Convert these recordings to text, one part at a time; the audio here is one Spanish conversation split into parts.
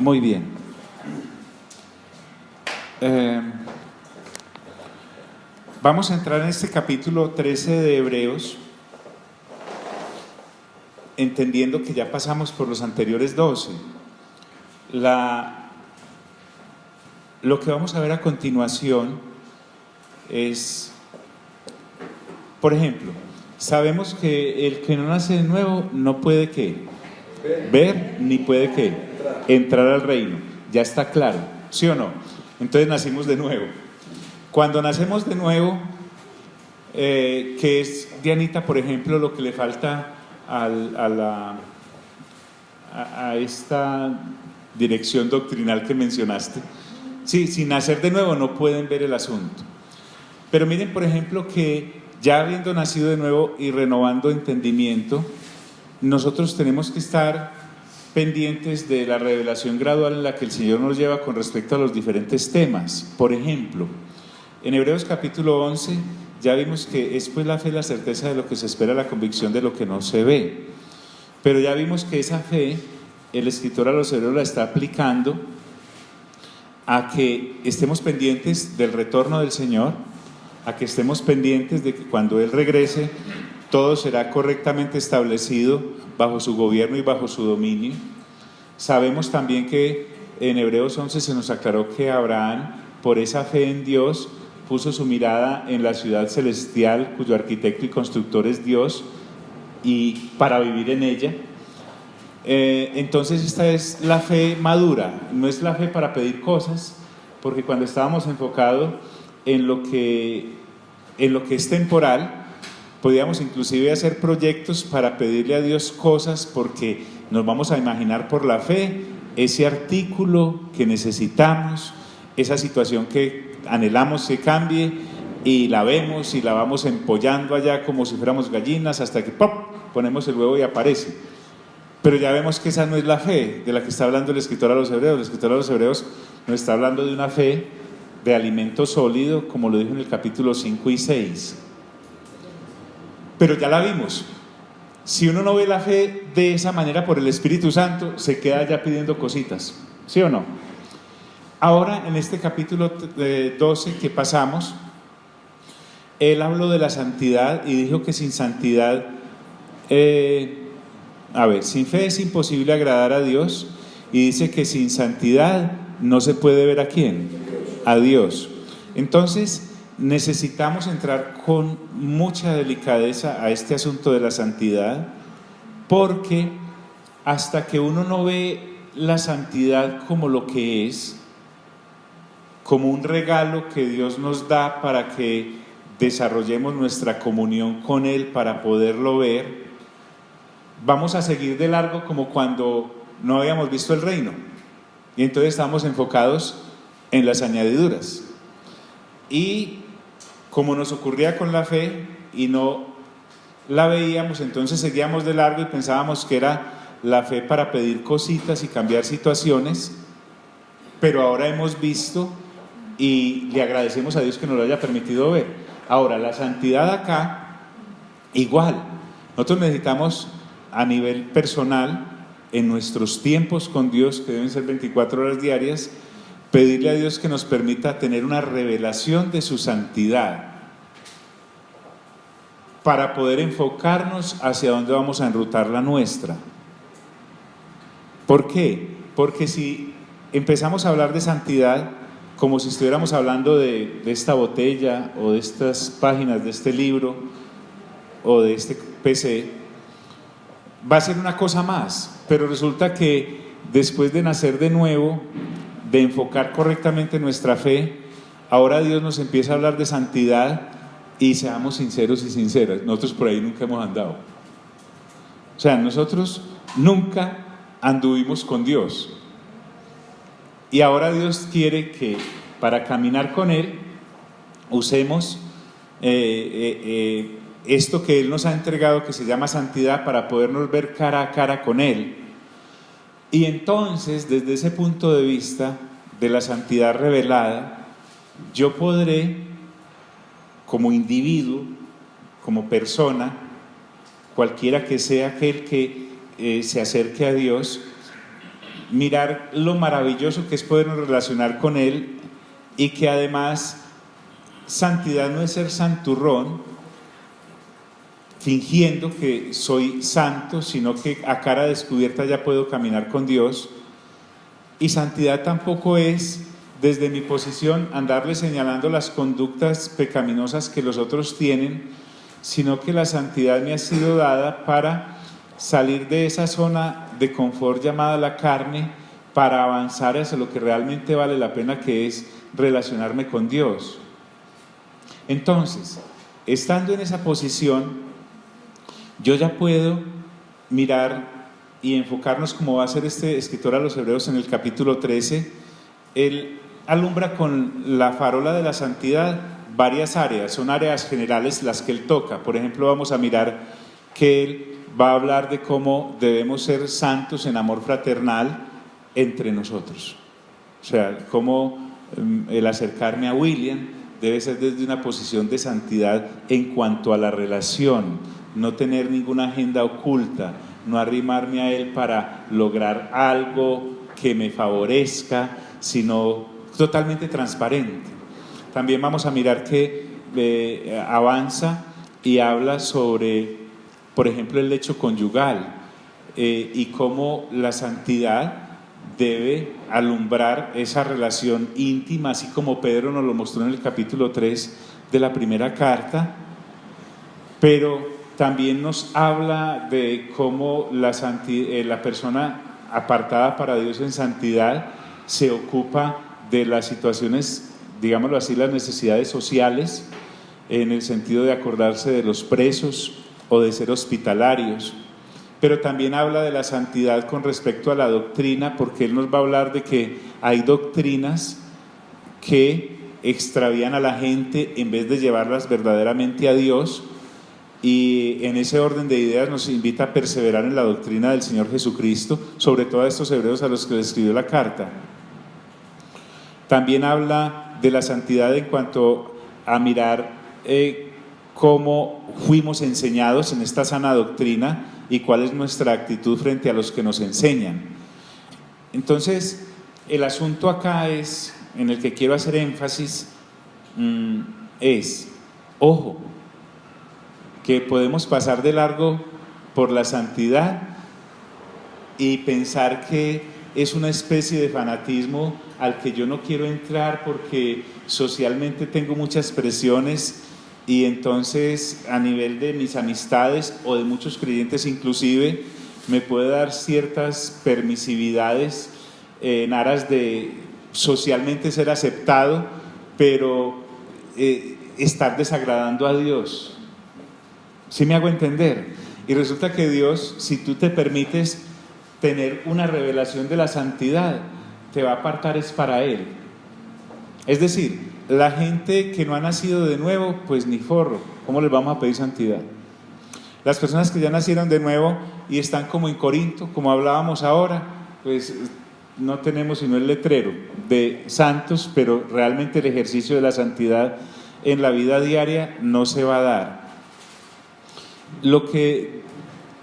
Muy bien. Vamos a entrar en este capítulo 13 de Hebreos, entendiendo que ya pasamos por los anteriores 12. Lo que vamos a ver a continuación es, por ejemplo, sabemos que el que no nace de nuevo no puede ¿qué? Ver ni puede ¿qué? Entrar al reino. Ya está claro, ¿sí o no? Entonces nacimos de nuevo. Cuando nacemos de nuevo, que es, Dianita, por ejemplo, lo que le falta a esta dirección doctrinal que mencionaste. Sí, sin nacer de nuevo no pueden ver el asunto. Pero miren, por ejemplo, que ya habiendo nacido de nuevo y renovando entendimiento, nosotros tenemos que estar pendientes de la revelación gradual en la que el Señor nos lleva con respecto a los diferentes temas. Por ejemplo, en Hebreos capítulo 11 ya vimos que es pues la fe, la certeza de lo que se espera, la convicción de lo que no se ve. Pero ya vimos que esa fe, el escritor a los Hebreos la está aplicando a que estemos pendientes del retorno del Señor, a que estemos pendientes de que cuando Él regrese todo será correctamente establecido bajo su gobierno y bajo su dominio. Sabemos también que en Hebreos 11 se nos aclaró que Abraham, por esa fe en Dios, puso su mirada en la ciudad celestial cuyo arquitecto y constructor es Dios, y para vivir en ella. Entonces esta es la fe madura, no es la fe para pedir cosas, porque cuando estábamos enfocados en lo que es temporal, podíamos inclusive hacer proyectos para pedirle a Dios cosas, porque nos vamos a imaginar por la fe ese artículo que necesitamos, esa situación que anhelamos que cambie, y la vemos y la vamos empollando allá como si fuéramos gallinas hasta que ¡pop!, ponemos el huevo y aparece. Pero ya vemos que esa no es la fe de la que está hablando el escritor a los Hebreos. El escritor a los Hebreos nos está hablando de una fe de alimento sólido, como lo dijo en el capítulo 5 y 6. Pero ya la vimos. Si uno no ve la fe de esa manera por el Espíritu Santo, se queda ya pidiendo cositas, ¿sí o no? Ahora, en este capítulo 12 que pasamos, él habló de la santidad y dijo que sin santidad, sin fe es imposible agradar a Dios, y dice que sin santidad no se puede ver ¿a quién? A Dios. Entonces necesitamos entrar con mucha delicadeza a este asunto de la santidad, porque hasta que uno no ve la santidad como lo que es, como un regalo que Dios nos da para que desarrollemos nuestra comunión con Él para poderlo ver, vamos a seguir de largo como cuando no habíamos visto el reino, y entonces estamos enfocados en las añadiduras. Y como nos ocurría con la fe y no la veíamos, entonces seguíamos de largo y pensábamos que era la fe para pedir cositas y cambiar situaciones, pero ahora hemos visto y le agradecemos a Dios que nos lo haya permitido ver. Ahora, la santidad acá, igual, nosotros necesitamos a nivel personal, en nuestros tiempos con Dios, que deben ser 24 horas diarias, pedirle a Dios que nos permita tener una revelación de su santidad para poder enfocarnos hacia dónde vamos a enrutar la nuestra. ¿Por qué? Porque si empezamos a hablar de santidad como si estuviéramos hablando de esta botella o de estas páginas de este libro o de este PC, va a ser una cosa más. Pero resulta que después de nacer de nuevo, de enfocar correctamente nuestra fe, ahora Dios nos empieza a hablar de santidad, y seamos sinceros y sinceras, nosotros por ahí nunca hemos andado. O sea, nosotros nunca anduvimos con Dios. Y ahora Dios quiere que para caminar con Él usemos esto que Él nos ha entregado, que se llama santidad, para podernos ver cara a cara con Él. Y entonces, desde ese punto de vista de la santidad revelada, yo podré, como individuo, como persona, cualquiera que sea aquel que se acerque a Dios, mirar lo maravilloso que es podernos relacionar con Él, y que además santidad no es ser santurrón, fingiendo que soy santo, sino que a cara descubierta ya puedo caminar con Dios. Y santidad tampoco es, desde mi posición, andarle señalando las conductas pecaminosas que los otros tienen, sino que la santidad me ha sido dada para salir de esa zona de confort llamada la carne, para avanzar hacia lo que realmente vale la pena, que es relacionarme con Dios. Entonces, estando en esa posición, yo ya puedo mirar y enfocarnos, como va a hacer este escritor a los Hebreos en el capítulo 13. Él alumbra con la farola de la santidad varias áreas, son áreas generales las que él toca. Por ejemplo, vamos a mirar que él va a hablar de cómo debemos ser santos en amor fraternal entre nosotros. O sea, cómo el acercarme a William debe ser desde una posición de santidad en cuanto a la relación, no tener ninguna agenda oculta, no arrimarme a él para lograr algo que me favorezca, sino totalmente transparente. También vamos a mirar que avanza y habla sobre, por ejemplo, el lecho conyugal, y cómo la santidad debe alumbrar esa relación íntima, así como Pedro nos lo mostró en el capítulo 3 de la primera carta. Pero también nos habla de cómo la persona apartada para Dios en santidad se ocupa de las situaciones, digámoslo así, las necesidades sociales, en el sentido de acordarse de los presos o de ser hospitalarios. Pero también habla de la santidad con respecto a la doctrina, porque él nos va a hablar de que hay doctrinas que extravían a la gente en vez de llevarlas verdaderamente a Dios. Y en ese orden de ideas nos invita a perseverar en la doctrina del Señor Jesucristo, sobre todo a estos hebreos a los que le escribió la carta. También habla de la santidad en cuanto a mirar cómo fuimos enseñados en esta sana doctrina y cuál es nuestra actitud frente a los que nos enseñan. Entonces, el asunto acá es, en el que quiero hacer énfasis, es, ojo, que podemos pasar de largo por la santidad y pensar que es una especie de fanatismo al que yo no quiero entrar porque socialmente tengo muchas presiones, y entonces a nivel de mis amistades o de muchos creyentes inclusive me puede dar ciertas permisividades en aras de socialmente ser aceptado, pero estar desagradando a Dios. ¿Sí me hago entender? Y resulta que Dios, si tú te permites tener una revelación de la santidad, te va a apartar es para Él. Es decir, la gente que no ha nacido de nuevo, pues ni forro, ¿cómo les vamos a pedir santidad? Las personas que ya nacieron de nuevo y están como en Corinto, como hablábamos ahora, pues no tenemos sino el letrero de santos, pero realmente el ejercicio de la santidad en la vida diaria no se va a dar. Lo que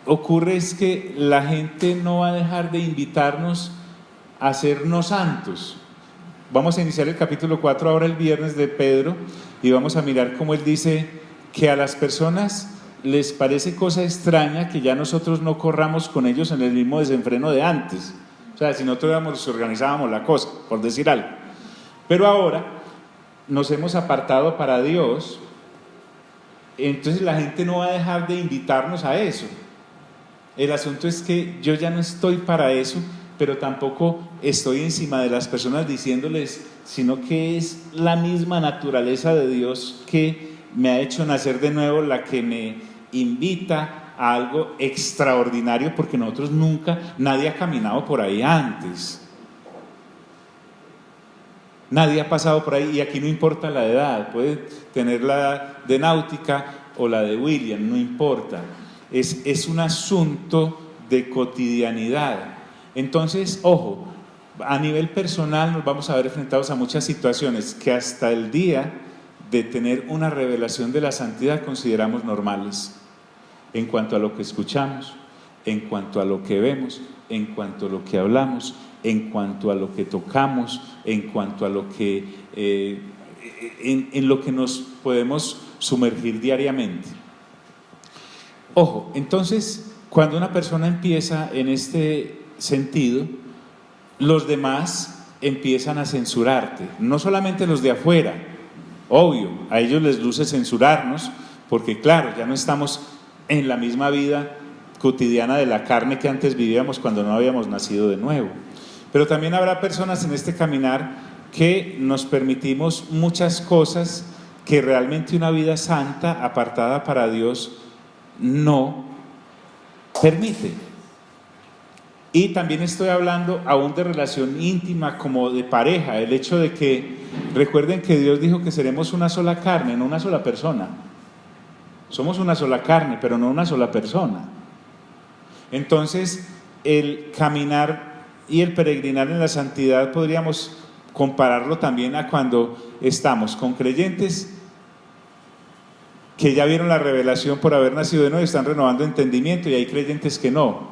ocurre es que la gente no va a dejar de invitarnos a hacernos santos. Vamos a iniciar el capítulo 4 ahora el viernes de Pedro, y vamos a mirar cómo él dice que a las personas les parece cosa extraña que ya nosotros no corramos con ellos en el mismo desenfreno de antes. O sea, si nosotros organizábamos la cosa, por decir algo. Pero ahora nos hemos apartado para Dios, entonces la gente no va a dejar de invitarnos a eso. El asunto es que yo ya no estoy para eso, pero tampoco estoy encima de las personas diciéndoles, sino que es la misma naturaleza de Dios que me ha hecho nacer de nuevo la que me invita a algo extraordinario, porque nosotros nadie ha caminado por ahí antes. Nadie ha pasado por ahí, y aquí no importa la edad, puede tener la edad de Náutica o la de William, no importa. Es un asunto de cotidianidad. Entonces, ojo, a nivel personal nos vamos a ver enfrentados a muchas situaciones que hasta el día de tener una revelación de la santidad consideramos normales en cuanto a lo que escuchamos, en cuanto a lo que vemos, en cuanto a lo que hablamos, en cuanto a lo que tocamos, en cuanto a lo que en lo que nos podemos sumergir diariamente. Ojo, entonces, cuando una persona empieza en este sentido, los demás empiezan a censurarte, no solamente los de afuera, obvio, a ellos les luce censurarnos, porque claro, ya no estamos en la misma vida cotidiana de la carne que antes vivíamos cuando no habíamos nacido de nuevo. Pero también habrá personas en este caminar que nos permitimos muchas cosas que realmente una vida santa, apartada para Dios, no permite. Y también estoy hablando aún de relación íntima, como de pareja, el hecho de que recuerden que Dios dijo que seremos una sola carne, no una sola persona. Somos una sola carne, pero no una sola persona. Entonces, el caminar y el peregrinar en la santidad podríamos compararlo también a cuando estamos con creyentes que ya vieron la revelación por haber nacido de nuevo y están renovando entendimiento, y hay creyentes que no.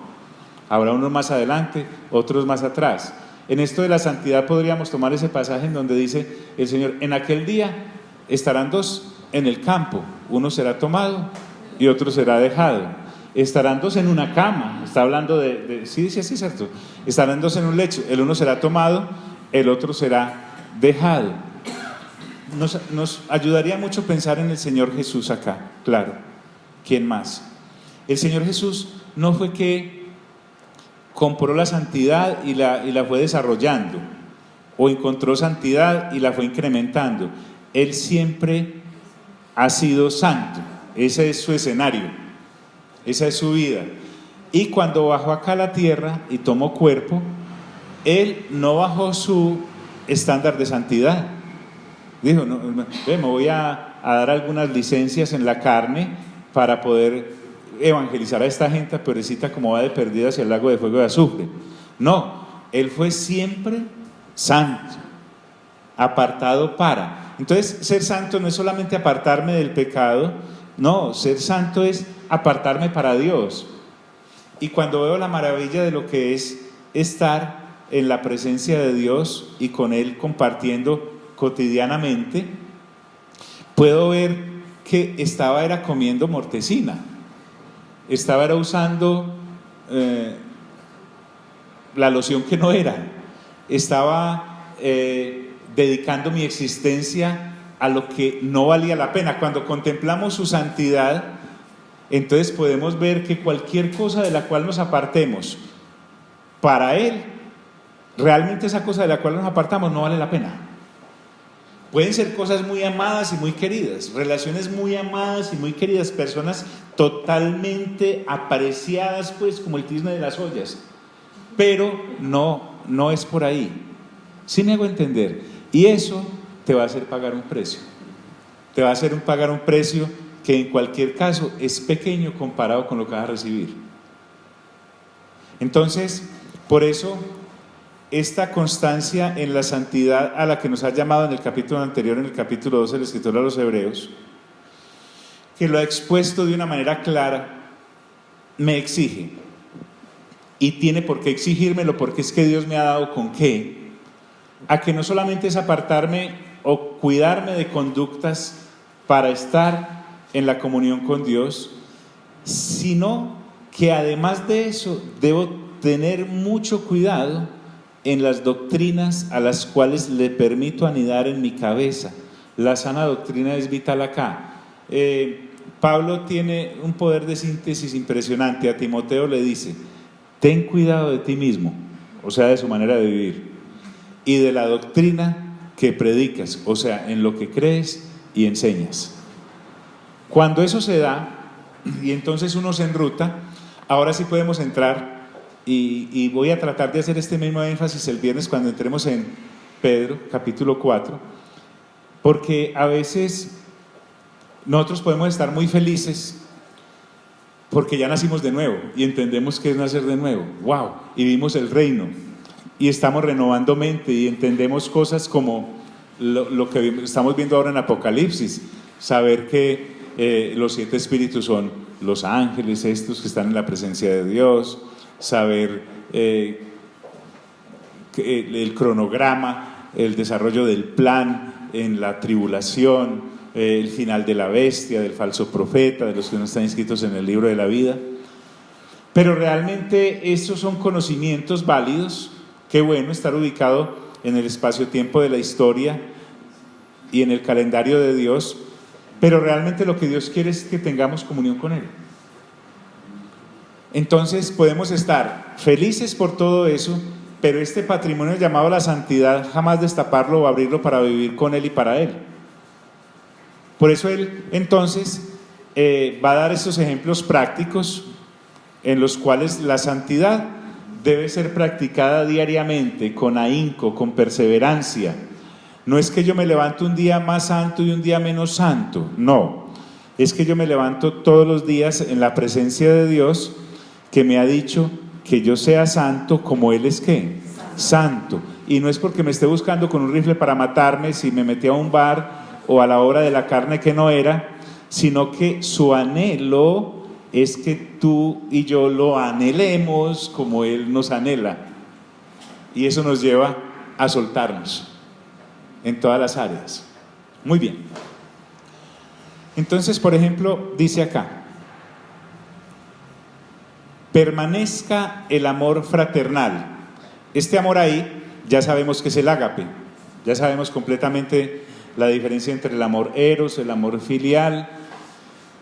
Habrá unos más adelante, otros más atrás. En esto de la santidad podríamos tomar ese pasaje en donde dice el Señor: en aquel día estarán dos en el campo, uno será tomado y otro será dejado. Estarán dos en una cama, está hablando sí, dice así, ¿cierto? Estarán dos en un lecho, el uno será tomado, el otro será dejado. Nos ayudaría mucho pensar en el Señor Jesús acá, claro. ¿Quién más? El Señor Jesús no fue que compró la santidad y la fue desarrollando, o encontró santidad y la fue incrementando. Él siempre ha sido santo, ese es su escenario, esa es su vida. Y cuando bajó acá a la tierra y tomó cuerpo, Él no bajó su estándar de santidad. Dijo: no, me voy a dar algunas licencias en la carne para poder evangelizar a esta gente pobrecita como va de perdida hacia el lago de fuego y azufre. No, Él fue siempre santo, apartado para. Entonces, ser santo no es solamente apartarme del pecado, no, ser santo es apartarme para Dios. Y cuando veo la maravilla de lo que es estar en la presencia de Dios y con Él compartiendo cotidianamente, puedo ver que era comiendo mortecina, era usando la loción que no era, estaba dedicando mi existencia a lo que no valía la pena. Cuando contemplamos su santidad, entonces podemos ver que cualquier cosa de la cual nos apartemos para Él, realmente esa cosa de la cual nos apartamos no vale la pena. Pueden ser cosas muy amadas y muy queridas, relaciones muy amadas y muy queridas, personas totalmente apreciadas, pues, como el tizne de las ollas, pero no es por ahí. ¿Sí me hago entender? Y eso te va a hacer pagar un precio. Te va a hacer pagar un precio que en cualquier caso es pequeño comparado con lo que vas a recibir. Entonces, por eso, esta constancia en la santidad a la que nos ha llamado en el capítulo anterior, en el capítulo 12, el escritor a los Hebreos, que lo ha expuesto de una manera clara, me exige. Y tiene por qué exigírmelo, porque es que Dios me ha dado con qué. A que no solamente es apartarme o cuidarme de conductas para estar en la comunión con Dios, sino que además de eso debo tener mucho cuidado en las doctrinas a las cuales le permito anidar en mi cabeza. La sana doctrina es vital acá. Pablo tiene un poder de síntesis impresionante. A Timoteo le dice: ten cuidado de ti mismo, o sea, de su manera de vivir, y de la doctrina que predicas, o sea, en lo que crees y enseñas. Cuando eso se da, y entonces uno se enruta, ahora sí podemos entrar. Y voy a tratar de hacer este mismo énfasis el viernes cuando entremos en Pedro, capítulo 4, porque a veces nosotros podemos estar muy felices porque ya nacimos de nuevo y entendemos qué es nacer de nuevo. ¡Wow! Y vimos el reino y estamos renovando mente y entendemos cosas como lo que estamos viendo ahora en Apocalipsis, saber que los 7 espíritus son los ángeles estos que están en la presencia de Dios, saber el cronograma, el desarrollo del plan en la tribulación, el final de la bestia, del falso profeta, de los que no están inscritos en el libro de la vida. Pero realmente estos son conocimientos válidos. Qué bueno estar ubicado en el espacio-tiempo de la historia y en el calendario de Dios, pero realmente lo que Dios quiere es que tengamos comunión con Él. Entonces podemos estar felices por todo eso, pero este patrimonio llamado la santidad, jamás destaparlo o abrirlo para vivir con Él y para Él. Por eso Él entonces va a dar estos ejemplos prácticos en los cuales la santidad debe ser practicada diariamente, con ahínco, con perseverancia. No es que yo me levanto un día más santo y un día menos santo, no. Es que yo me levanto todos los días en la presencia de Dios, que me ha dicho que yo sea santo como Él es ¿qué? Santo. Y no es porque me esté buscando con un rifle para matarme si me metí a un bar o a la hora de la carne que no era, sino que su anhelo es que tú y yo lo anhelemos como Él nos anhela. Y eso nos lleva a soltarnos en todas las áreas. Muy bien. Entonces, por ejemplo, dice acá: permanezca el amor fraternal. Este amor ahí, ya sabemos que es el ágape. Ya sabemos completamente la diferencia entre el amor eros, el amor filial.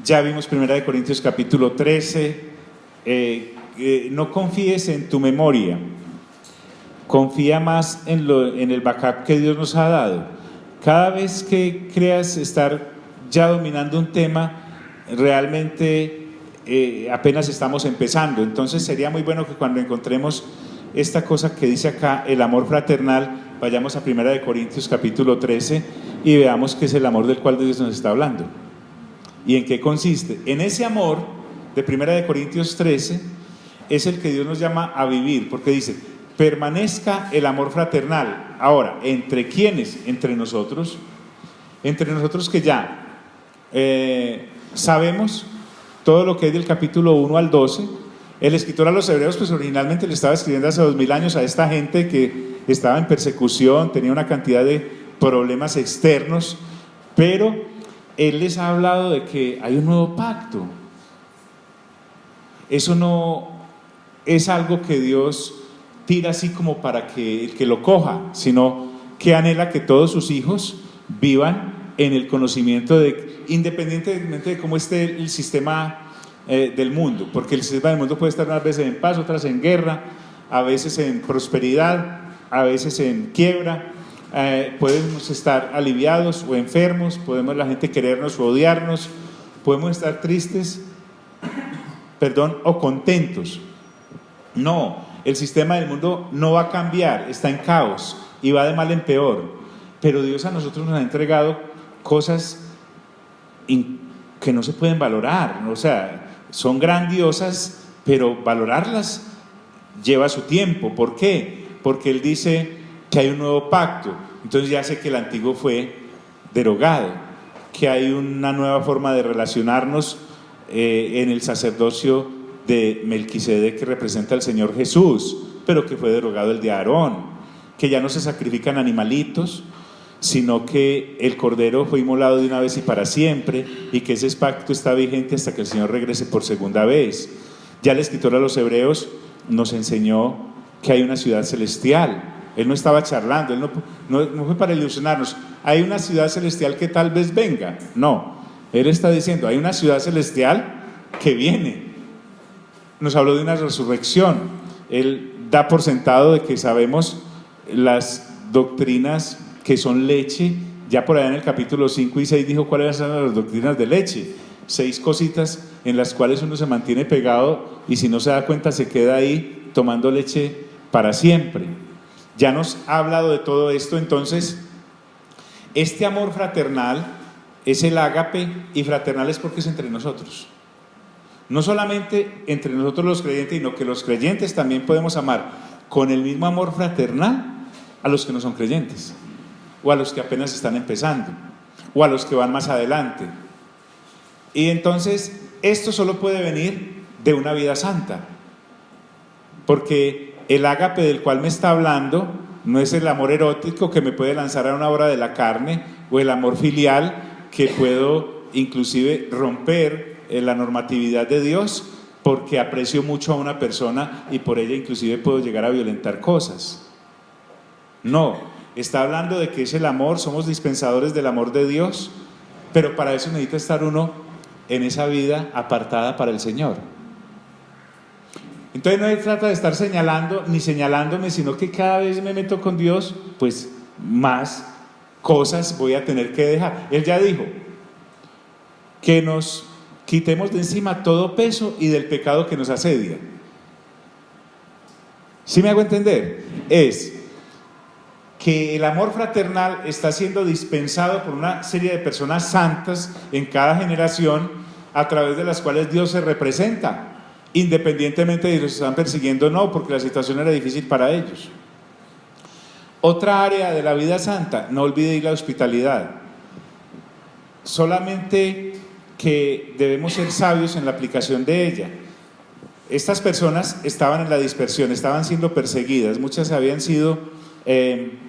Ya vimos 1 Corintios capítulo 13. No confíes en tu memoria, confía más en el backup que Dios nos ha dado. Cada vez que creas estar ya dominando un tema, realmente apenas estamos empezando. Entonces sería muy bueno que cuando encontremos esta cosa que dice acá, el amor fraternal, vayamos a 1 Corintios capítulo 13 y veamos qué es el amor del cual Dios nos está hablando y en qué consiste. En ese amor de 1 Corintios 13 es el que Dios nos llama a vivir, porque dice: permanezca el amor fraternal. Ahora, ¿entre quiénes? Entre nosotros que ya sabemos todo lo que es del capítulo 1 al 12. El escritor a los hebreos pues originalmente le estaba escribiendo hace 2000 años a esta gente que estaba en persecución, tenía una cantidad de problemas externos, pero él les ha hablado de que hay un nuevo pacto. Eso no es algo que Dios tira así como para que el que lo coja, sino que anhela que todos sus hijos vivan en el conocimiento de, independientemente de cómo esté el sistema del mundo, porque el sistema del mundo puede estar unas veces en paz, otras en guerra, a veces en prosperidad, a veces en quiebra. Podemos estar aliviados o enfermos, podemos la gente querernos o odiarnos, podemos estar tristes, o contentos. No, el sistema del mundo no va a cambiar, está en caos y va de mal en peor, pero Dios a nosotros nos ha entregado cosas que no se pueden valorar, o sea, son grandiosas, pero valorarlas lleva su tiempo. ¿Por qué? Porque Él dice que hay un nuevo pacto, entonces ya sé que el antiguo fue derogado, que hay una nueva forma de relacionarnos en el sacerdocio de Melquisedec, que representa al Señor Jesús, pero que fue derogado el de Aarón, que ya no se sacrifican animalitos, sino que el Cordero fue inmolado de una vez y para siempre, y que ese pacto está vigente hasta que el Señor regrese por segunda vez. Ya el escritor a los hebreos nos enseñó que hay una ciudad celestial. Él no estaba charlando, él no fue para ilusionarnos. Hay una ciudad celestial que tal vez venga. No, él está diciendo, hay una ciudad celestial que viene. Nos habló de una resurrección. Él da por sentado de que sabemos las doctrinas que son leche. Ya por allá en el capítulo 5 y 6 dijo cuáles son las doctrinas de leche. 6 cositas en las cuales uno se mantiene pegado y si no se da cuenta se queda ahí tomando leche para siempre. Ya nos ha hablado de todo esto. Entonces, este amor fraternal es el ágape, y fraternal es porque es entre nosotros. No solamente entre nosotros los creyentes, sino que los creyentes también podemos amar con el mismo amor fraternal a los que no son creyentes, o a los que apenas están empezando, o a los que van más adelante. Y entonces esto solo puede venir de una vida santa, porque el ágape del cual me está hablando no es el amor erótico que me puede lanzar a una obra de la carne, o el amor filial que puedo inclusive romper la normatividad de Dios porque aprecio mucho a una persona y por ella inclusive puedo llegar a violentar cosas. No, está hablando de que es el amor, somos dispensadores del amor de Dios, pero para eso necesita estar uno en esa vida apartada para el Señor. Entonces no se trata de estar señalando ni señalándome, sino que cada vez me meto con Dios, pues más cosas voy a tener que dejar. Él ya dijo que nos quitemos de encima todo peso y del pecado que nos asedia. ¿Sí me hago entender? Es que el amor fraternal está siendo dispensado por una serie de personas santas en cada generación, a través de las cuales Dios se representa, independientemente de si los están persiguiendo o no, porque la situación era difícil para ellos. Otra área de la vida santa, no olvide la hospitalidad. Solamente que debemos ser sabios en la aplicación de ella. Estas personas estaban en la dispersión, estaban siendo perseguidas, muchas habían sido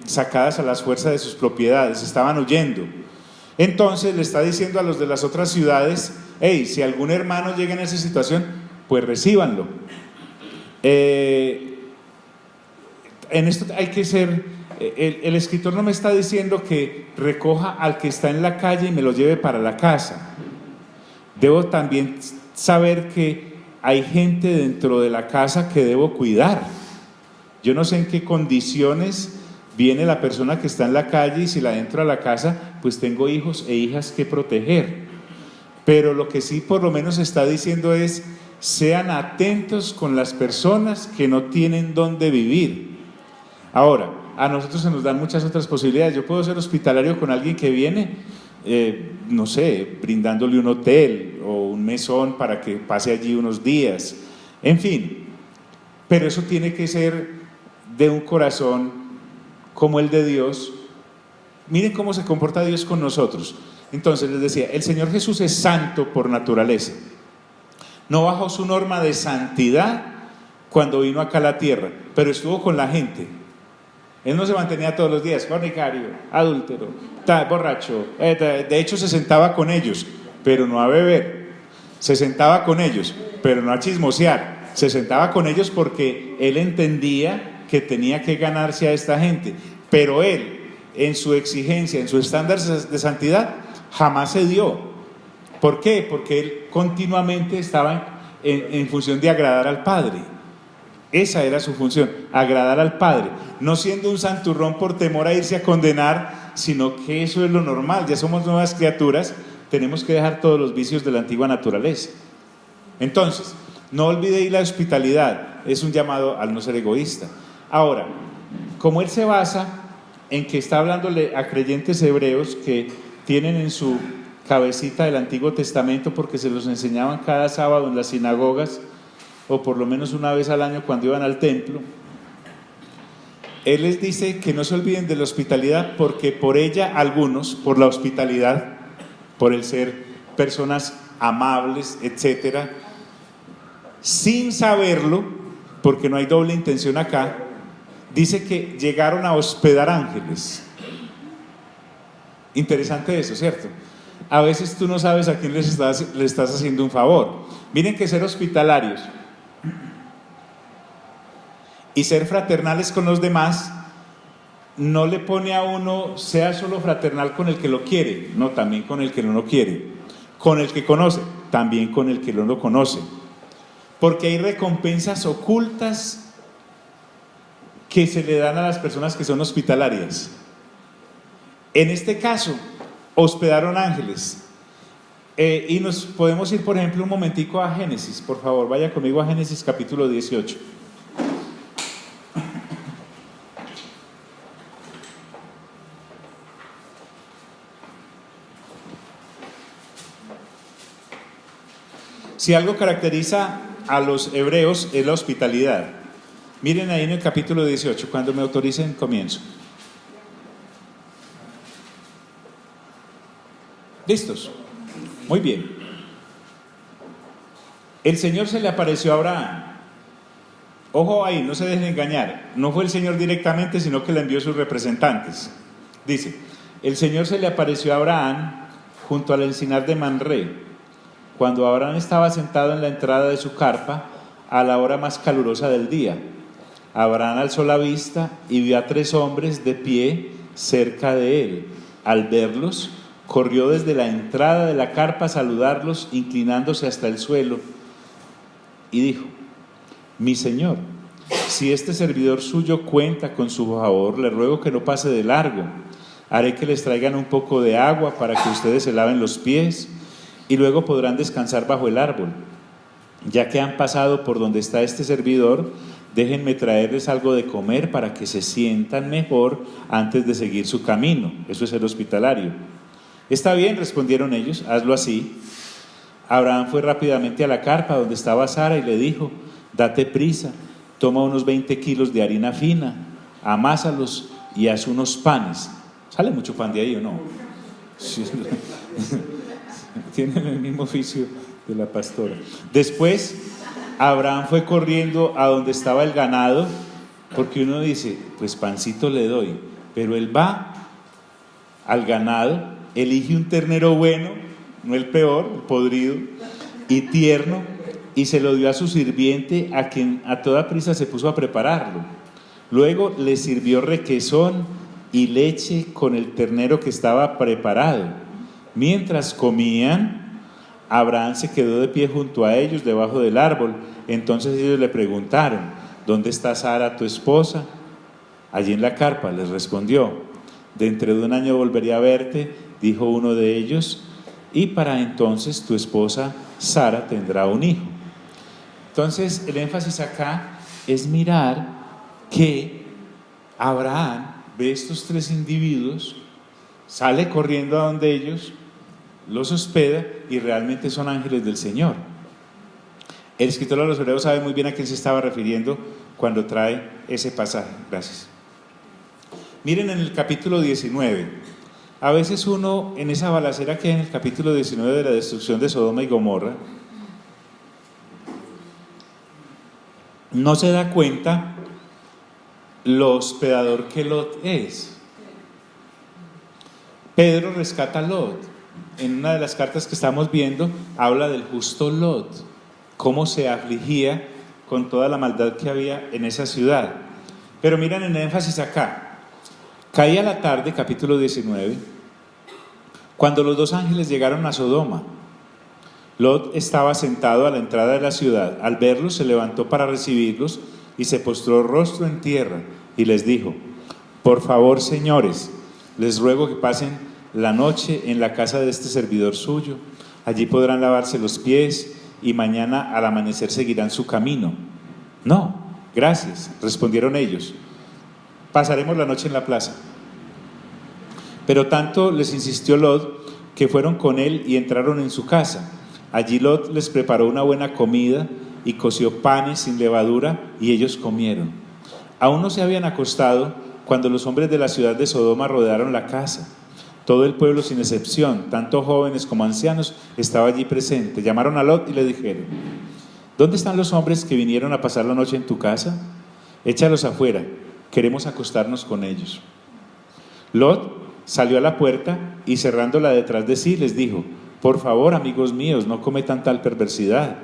sacadas a las fuerzas de sus propiedades, estaban huyendo. Entonces le está diciendo a los de las otras ciudades: hey, si algún hermano llega en esa situación, pues recíbanlo. En esto hay que ser, el escritor no me está diciendo que recoja al que está en la calle y me lo lleve para la casa. Debo también saber que hay gente dentro de la casa que debo cuidar. Yo no sé en qué condiciones viene la persona que está en la calle, y si la entro a la casa, pues tengo hijos e hijas que proteger. Pero lo que sí por lo menos está diciendo es: sean atentos con las personas que no tienen dónde vivir. Ahora, a nosotros se nos dan muchas otras posibilidades. Yo puedo ser hospitalario con alguien que viene, no sé, brindándole un hotel o un mesón para que pase allí unos días, en fin, pero eso tiene que ser de un corazón como el de Dios. Miren cómo se comporta Dios con nosotros. Entonces les decía, el Señor Jesús es santo por naturaleza, no bajó su norma de santidad cuando vino acá a la tierra, pero estuvo con la gente. Él no se mantenía todos los días fornicario, adúltero, borracho. De hecho se sentaba con ellos, pero no a beber. Se sentaba con ellos, pero no a chismosear. Se sentaba con ellos porque él entendía que tenía que ganarse a esta gente. Pero él, en su exigencia, en su estándar de santidad, jamás se dio. ¿Por qué? Porque él continuamente estaba en función de agradar al Padre. Esa era su función, agradar al Padre, no siendo un santurrón por temor a irse a condenar, sino que eso es lo normal. Ya somos nuevas criaturas, tenemos que dejar todos los vicios de la antigua naturaleza. Entonces, no olvide la hospitalidad, es un llamado al no ser egoísta. Ahora, como él se basa en que está hablándole a creyentes hebreos que tienen en su cabecita el Antiguo Testamento porque se los enseñaban cada sábado en las sinagogas, o por lo menos una vez al año cuando iban al templo, él les dice que no se olviden de la hospitalidad, porque por ella algunos, por la hospitalidad, por el ser personas amables, etcétera, sin saberlo, porque no hay doble intención acá, dice que llegaron a hospedar ángeles. Interesante eso, ¿cierto? A veces tú no sabes a quién le estás haciendo un favor. Miren que ser hospitalarios y ser fraternales con los demás no le pone a uno sea solo fraternal con el que lo quiere, no, también con el que no lo quiere, con el que conoce, también con el que no lo conoce, porque hay recompensas ocultas que se le dan a las personas que son hospitalarias. En este caso, hospedaron ángeles. Y nos podemos ir, por ejemplo, un momentico a Génesis, por favor, vaya conmigo a Génesis capítulo 18. Si algo caracteriza a los hebreos es la hospitalidad. Miren ahí en el capítulo 18, cuando me autoricen comienzo. ¿Listos? Muy bien. El Señor se le apareció a Abraham. Ojo ahí, no se dejen engañar. No fue el Señor directamente, sino que le envió sus representantes. Dice, el Señor se le apareció a Abraham junto al encinar de Mamré, cuando Abraham estaba sentado en la entrada de su carpa a la hora más calurosa del día. Abraham alzó la vista y vio a 3 hombres de pie cerca de él. Al verlos, corrió desde la entrada de la carpa a saludarlos, inclinándose hasta el suelo, y dijo: mi señor, si este servidor suyo cuenta con su favor, le ruego que no pase de largo. Haré que les traigan un poco de agua para que ustedes se laven los pies y luego podrán descansar bajo el árbol. Ya que han pasado por donde está este servidor, déjenme traerles algo de comer para que se sientan mejor antes de seguir su camino. Eso es el hospitalario. Está bien, respondieron ellos, hazlo así. Abraham fue rápidamente a la carpa donde estaba Sara y le dijo: date prisa, toma unos 20 kilos de harina fina, amásalos y haz unos panes. ¿Sale mucho pan de ahí o no? Sí. Tienen el mismo oficio de la pastora. Después Abraham fue corriendo a donde estaba el ganado, porque uno dice, pues pancito le doy, pero él va al ganado, elige un ternero bueno, no el peor, el podrido, y tierno, y se lo dio a su sirviente, a quien a toda prisa se puso a prepararlo. Luego le sirvió requesón y leche con el ternero que estaba preparado. Mientras comían, Abraham se quedó de pie junto a ellos debajo del árbol. Entonces ellos le preguntaron: ¿dónde está Sara, tu esposa? Allí en la carpa, les respondió. Dentro de un año volveré a verte, dijo uno de ellos, y para entonces tu esposa Sara tendrá un hijo. Entonces el énfasis acá es mirar que Abraham ve estos 3 individuos, sale corriendo a donde ellos, los hospeda y realmente son ángeles del Señor. El escritor de los Hebreos sabe muy bien a quién se estaba refiriendo cuando trae ese pasaje. Gracias. Miren en el capítulo 19, a veces uno en esa balacera que hay en el capítulo 19 de la destrucción de Sodoma y Gomorra, no se da cuenta lo hospedador que Lot es. Pedro rescata a Lot. En una de las cartas que estamos viendo, habla del justo Lot, cómo se afligía con toda la maldad que había en esa ciudad. Pero miren el énfasis acá. Caía la tarde, capítulo 19, cuando los 2 ángeles llegaron a Sodoma. Lot estaba sentado a la entrada de la ciudad. Al verlos, se levantó para recibirlos y se postró rostro en tierra y les dijo: por favor, señores, les ruego que pasen la noche en la casa de este servidor suyo. Allí podrán lavarse los pies y mañana al amanecer seguirán su camino. No, gracias, respondieron ellos. Pasaremos la noche en la plaza. Pero tanto les insistió Lot que fueron con él y entraron en su casa. Allí Lot les preparó una buena comida y coció panes sin levadura y ellos comieron. Aún no se habían acostado cuando los hombres de la ciudad de Sodoma rodearon la casa. Todo el pueblo sin excepción, tanto jóvenes como ancianos, estaba allí presente. Llamaron a Lot y le dijeron: ¿dónde están los hombres que vinieron a pasar la noche en tu casa? Échalos afuera, queremos acostarnos con ellos. Lot salió a la puerta y cerrándola detrás de sí les dijo: por favor, amigos míos, no cometan tal perversidad.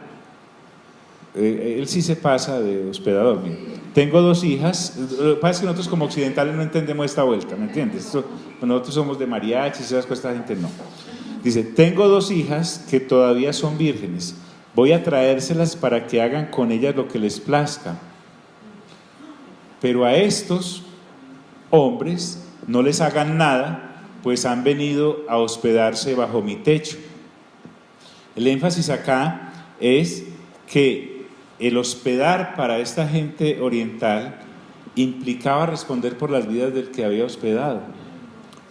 Él sí se pasa de hospedador. Mira. Tengo 2 hijas. Lo que pasa es que nosotros como occidentales no entendemos esta vuelta, ¿me entiendes? Nosotros somos de mariachis, esas cosas, esta gente no. Dice: tengo 2 hijas que todavía son vírgenes. Voy a traérselas para que hagan con ellas lo que les plazca. Pero a estos hombres no les hagan nada, pues han venido a hospedarse bajo mi techo. El énfasis acá es que el hospedar para esta gente oriental implicaba responder por las vidas del que había hospedado.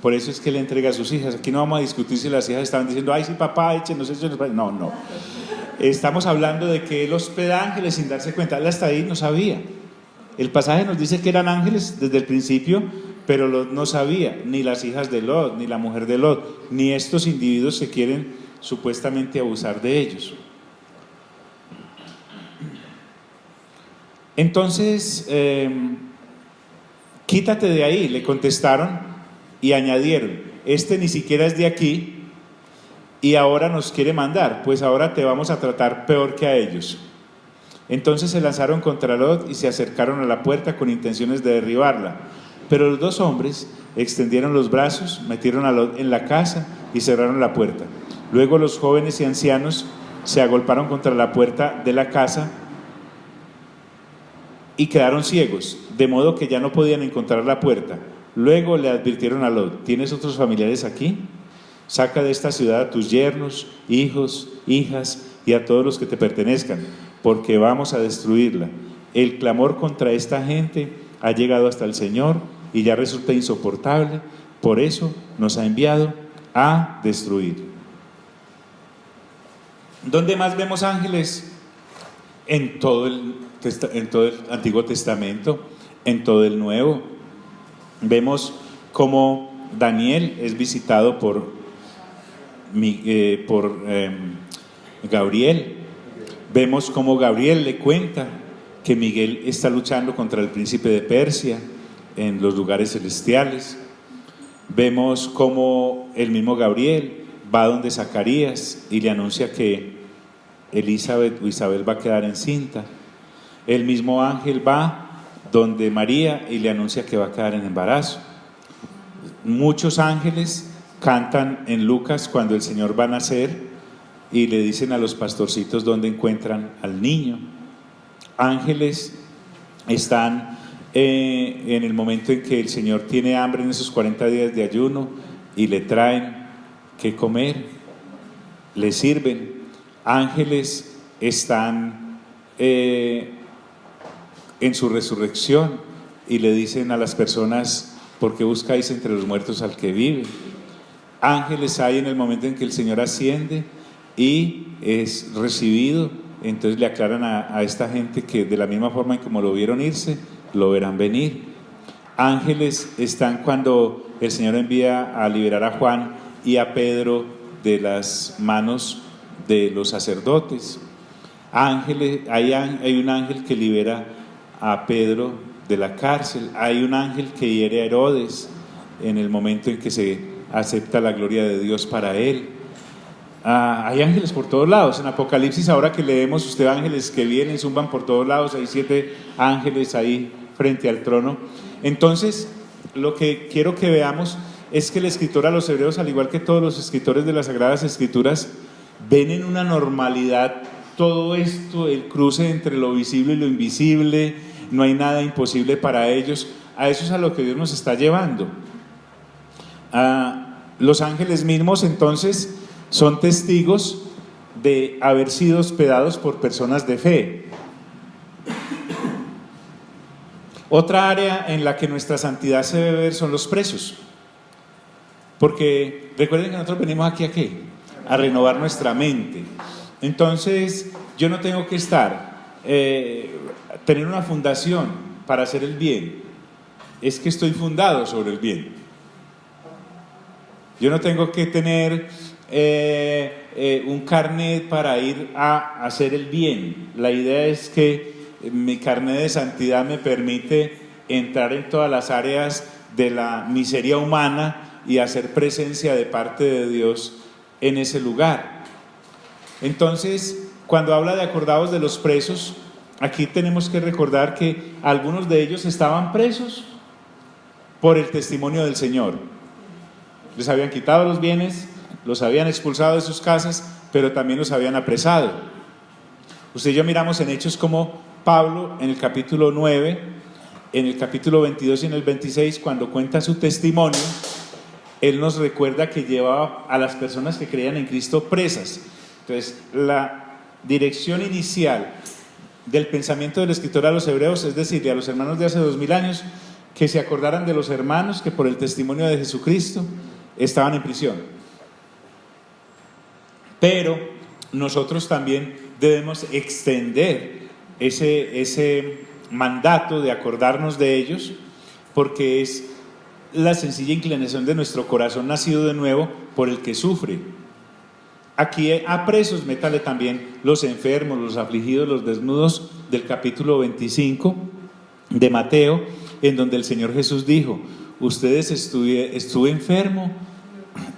Por eso es que le entrega a sus hijas. Aquí no vamos a discutir si las hijas estaban diciendo: ay, sí, papá, échenos eso. No. Estamos hablando de que él hospeda ángeles sin darse cuenta. Él hasta ahí no sabía. El pasaje nos dice que eran ángeles desde el principio, pero Lot no sabía, ni las hijas de Lot, ni la mujer de Lot, ni estos individuos que quieren supuestamente abusar de ellos. Entonces, quítate de ahí, le contestaron y añadieron, este ni siquiera es de aquí y ahora nos quiere mandar, pues ahora te vamos a tratar peor que a ellos. Entonces se lanzaron contra Lot y se acercaron a la puerta con intenciones de derribarla. Pero los dos hombres extendieron los brazos, metieron a Lot en la casa y cerraron la puerta. Luego los jóvenes y ancianos se agolparon contra la puerta de la casa y quedaron ciegos, de modo que ya no podían encontrar la puerta. Luego le advirtieron a Lot, ¿tienes otros familiares aquí? Saca de esta ciudad a tus yernos, hijos, hijas y a todos los que te pertenezcan, porque vamos a destruirla. El clamor contra esta gente ha llegado hasta el Señor y ya resulta insoportable, por eso nos ha enviado a destruir. ¿Dónde más vemos ángeles? En todo el Antiguo Testamento, en todo el Nuevo. Vemos cómo Daniel es visitado por Gabriel. Vemos cómo Gabriel le cuenta que Miguel está luchando contra el príncipe de Persia en los lugares celestiales. Vemos cómo el mismo Gabriel va donde Zacarías y le anuncia que Elizabeth o Isabel va a quedar encinta. El mismo ángel va donde María y le anuncia que va a quedar en embarazo. Muchos ángeles cantan en Lucas cuando el Señor va a nacer y le dicen a los pastorcitos dónde encuentran al niño. Ángeles están en el momento en que el Señor tiene hambre en esos 40 días de ayuno y le traen qué comer, le sirven. Ángeles están en su resurrección y le dicen a las personas, ¿por qué buscáis entre los muertos al que vive? Ángeles hay en el momento en que el Señor asciende y es recibido. Entonces le aclaran a esta gente que de la misma forma en como lo vieron irse, lo verán venir. Ángeles están cuando el Señor envía a liberar a Juan y a Pedro de las manos de los sacerdotes. Ángeles, hay un ángel que libera a Pedro de la cárcel. Hay un ángel que hiere a Herodes en el momento en que se acepta la gloria de Dios para él. Hay ángeles por todos lados. En Apocalipsis, ahora que leemos, usted ángeles que vienen, zumban por todos lados. Hay 7 ángeles ahí frente al trono. Entonces, lo que quiero que veamos es que el escritor a los hebreos, al igual que todos los escritores de las Sagradas Escrituras, ven en una normalidad todo esto, el cruce entre lo visible y lo invisible. No hay nada imposible para ellos. A eso es a lo que Dios nos está llevando. Los ángeles mismos, entonces, son testigos de haber sido hospedados por personas de fe. Otra área en la que nuestra santidad se debe ver son los presos. Porque recuerden que nosotros venimos aquí ¿a qué? A renovar nuestra mente. Entonces, yo no tengo que tener una fundación para hacer el bien. Es que estoy fundado sobre el bien. Yo no tengo que tener un carnet para ir a hacer el bien. La idea es que mi carnet de santidad me permite entrar en todas las áreas de la miseria humana y hacer presencia de parte de Dios en ese lugar. Entonces, cuando habla de acordados de los presos, aquí tenemos que recordar que algunos de ellos estaban presos por el testimonio del Señor. Les habían quitado los bienes, los habían expulsado de sus casas, pero también los habían apresado. Usted y yo miramos en Hechos como Pablo en el capítulo 9, en el capítulo 22 y en el 26, cuando cuenta su testimonio, él nos recuerda que llevaba a las personas que creían en Cristo presas. Entonces, la dirección inicial del pensamiento del escritor a los hebreos es decirle a los hermanos de hace 2000 años que se acordaran de los hermanos que por el testimonio de Jesucristo estaban en prisión. Pero nosotros también debemos extender ese mandato de acordarnos de ellos, porque es la sencilla inclinación de nuestro corazón nacido de nuevo por el que sufre. Aquí a presos, métale también los enfermos, los afligidos, los desnudos del capítulo 25 de Mateo, en donde el Señor Jesús dijo: ustedes estuve enfermo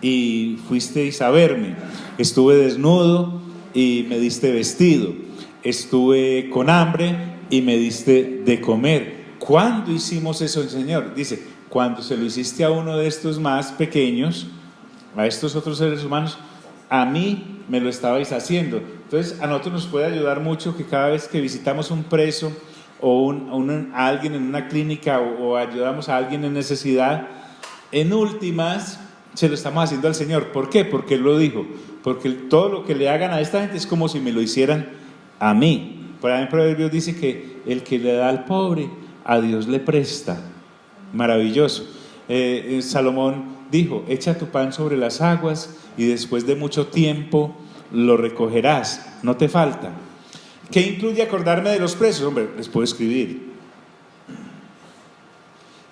y fuisteis a verme, estuve desnudo y me diste vestido, estuve con hambre y me diste de comer. ¿Cuándo hicimos eso el Señor? Dice: cuando se lo hiciste a uno de estos más pequeños, a estos otros seres humanos, a mí me lo estabais haciendo. Entonces a nosotros nos puede ayudar mucho que cada vez que visitamos un preso o a alguien en una clínica o ayudamos a alguien en necesidad, en últimas se lo estamos haciendo al Señor. ¿Por qué? Porque Él lo dijo, porque todo lo que le hagan a esta gente es como si me lo hicieran a mí. Por ahí en Proverbios dice que el que le da al pobre, a Dios le presta. Maravilloso. Salomón dijo: echa tu pan sobre las aguas y después de mucho tiempo lo recogerás, no te falta. ¿Qué incluye acordarme de los presos? Hombre, les puedo escribir,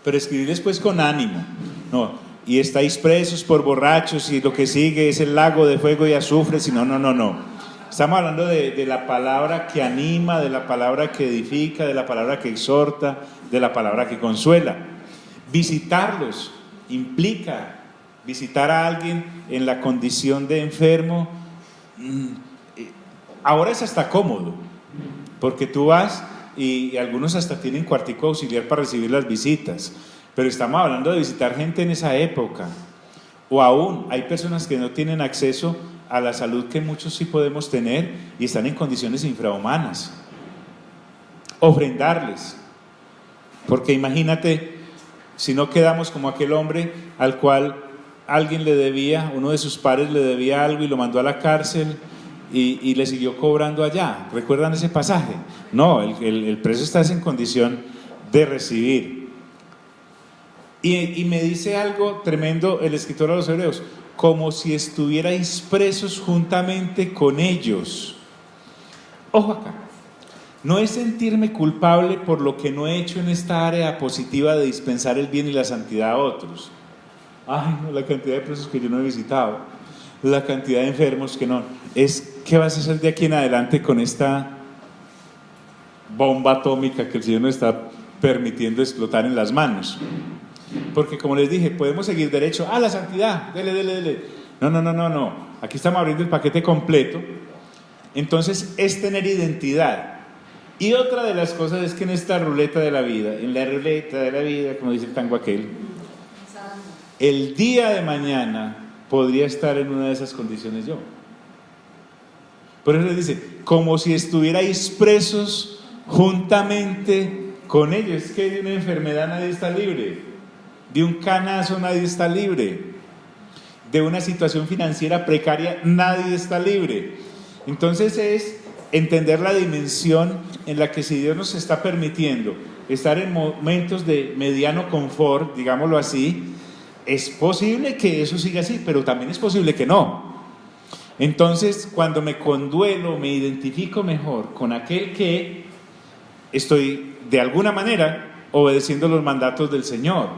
pero escribir después con ánimo. No, y estáis presos por borrachos y lo que sigue es el lago de fuego y azufre. No. Estamos hablando de la palabra que anima, de la palabra que edifica, de la palabra que exhorta, de la palabra que consuela. Visitarlos implica visitar a alguien en la condición de enfermo. Ahora es hasta cómodo, porque tú vas y algunos hasta tienen cuartico auxiliar para recibir las visitas, pero estamos hablando de visitar gente en esa época. O aún hay personas que no tienen acceso a la salud que muchos sí podemos tener y están en condiciones infrahumanas. Ofrendarles, porque imagínate si no quedamos como aquel hombre al cual alguien le debía, uno de sus pares le debía algo y lo mandó a la cárcel y le siguió cobrando allá. ¿Recuerdan ese pasaje? No, el preso está en condición de recibir. Y me dice algo tremendo el escritor a los Hebreos: como si estuvierais presos juntamente con ellos. Ojo acá, no es sentirme culpable por lo que no he hecho en esta área positiva de dispensar el bien y la santidad a otros. Ay, no, la cantidad de presos que yo no he visitado, la cantidad de enfermos que no. Es, ¿qué vas a hacer de aquí en adelante con esta bomba atómica que el Señor nos está permitiendo explotar en las manos? Porque como les dije, podemos seguir derecho a la santidad, dele. No. Aquí estamos abriendo el paquete completo. Entonces es tener identidad. Y otra de las cosas es que en esta ruleta de la vida, como dice el tango aquel, el día de mañana podría estar en una de esas condiciones yo. Por eso les dice: como si estuvierais presos juntamente con ellos. Es que de una enfermedad nadie está libre, de un canazo nadie está libre, de una situación financiera precaria nadie está libre. Entonces es entender la dimensión en la que, si Dios nos está permitiendo estar en momentos de mediano confort, digámoslo así, es posible que eso siga así, pero también es posible que no. Entonces, cuando me conduelo, me identifico mejor con aquel que estoy de alguna manera obedeciendo los mandatos del Señor,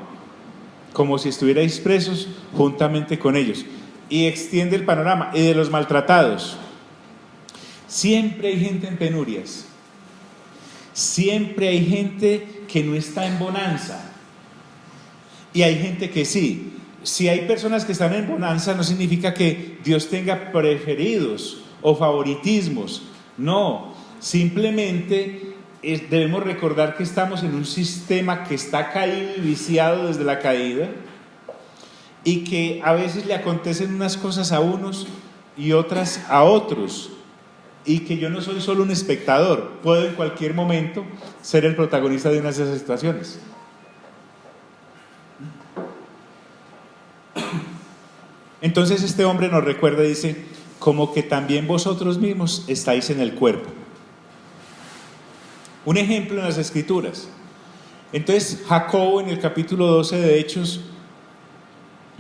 como si estuvierais presos juntamente con ellos. Y extiende el panorama. Y de los maltratados, siempre hay gente en penurias, siempre hay gente que no está en bonanza, y hay gente que sí. Si hay personas que están en bonanza, no significa que Dios tenga preferidos o favoritismos. No, simplemente debemos recordar que estamos en un sistema que está caído y viciado desde la caída, y que a veces le acontecen unas cosas a unos y otras a otros, y que yo no soy solo un espectador, puedo en cualquier momento ser el protagonista de una de esas situaciones. Entonces este hombre nos recuerda, dice: como que también vosotros mismos estáis en el cuerpo. Un ejemplo en las Escrituras. Entonces Jacobo, en el capítulo 12 de Hechos,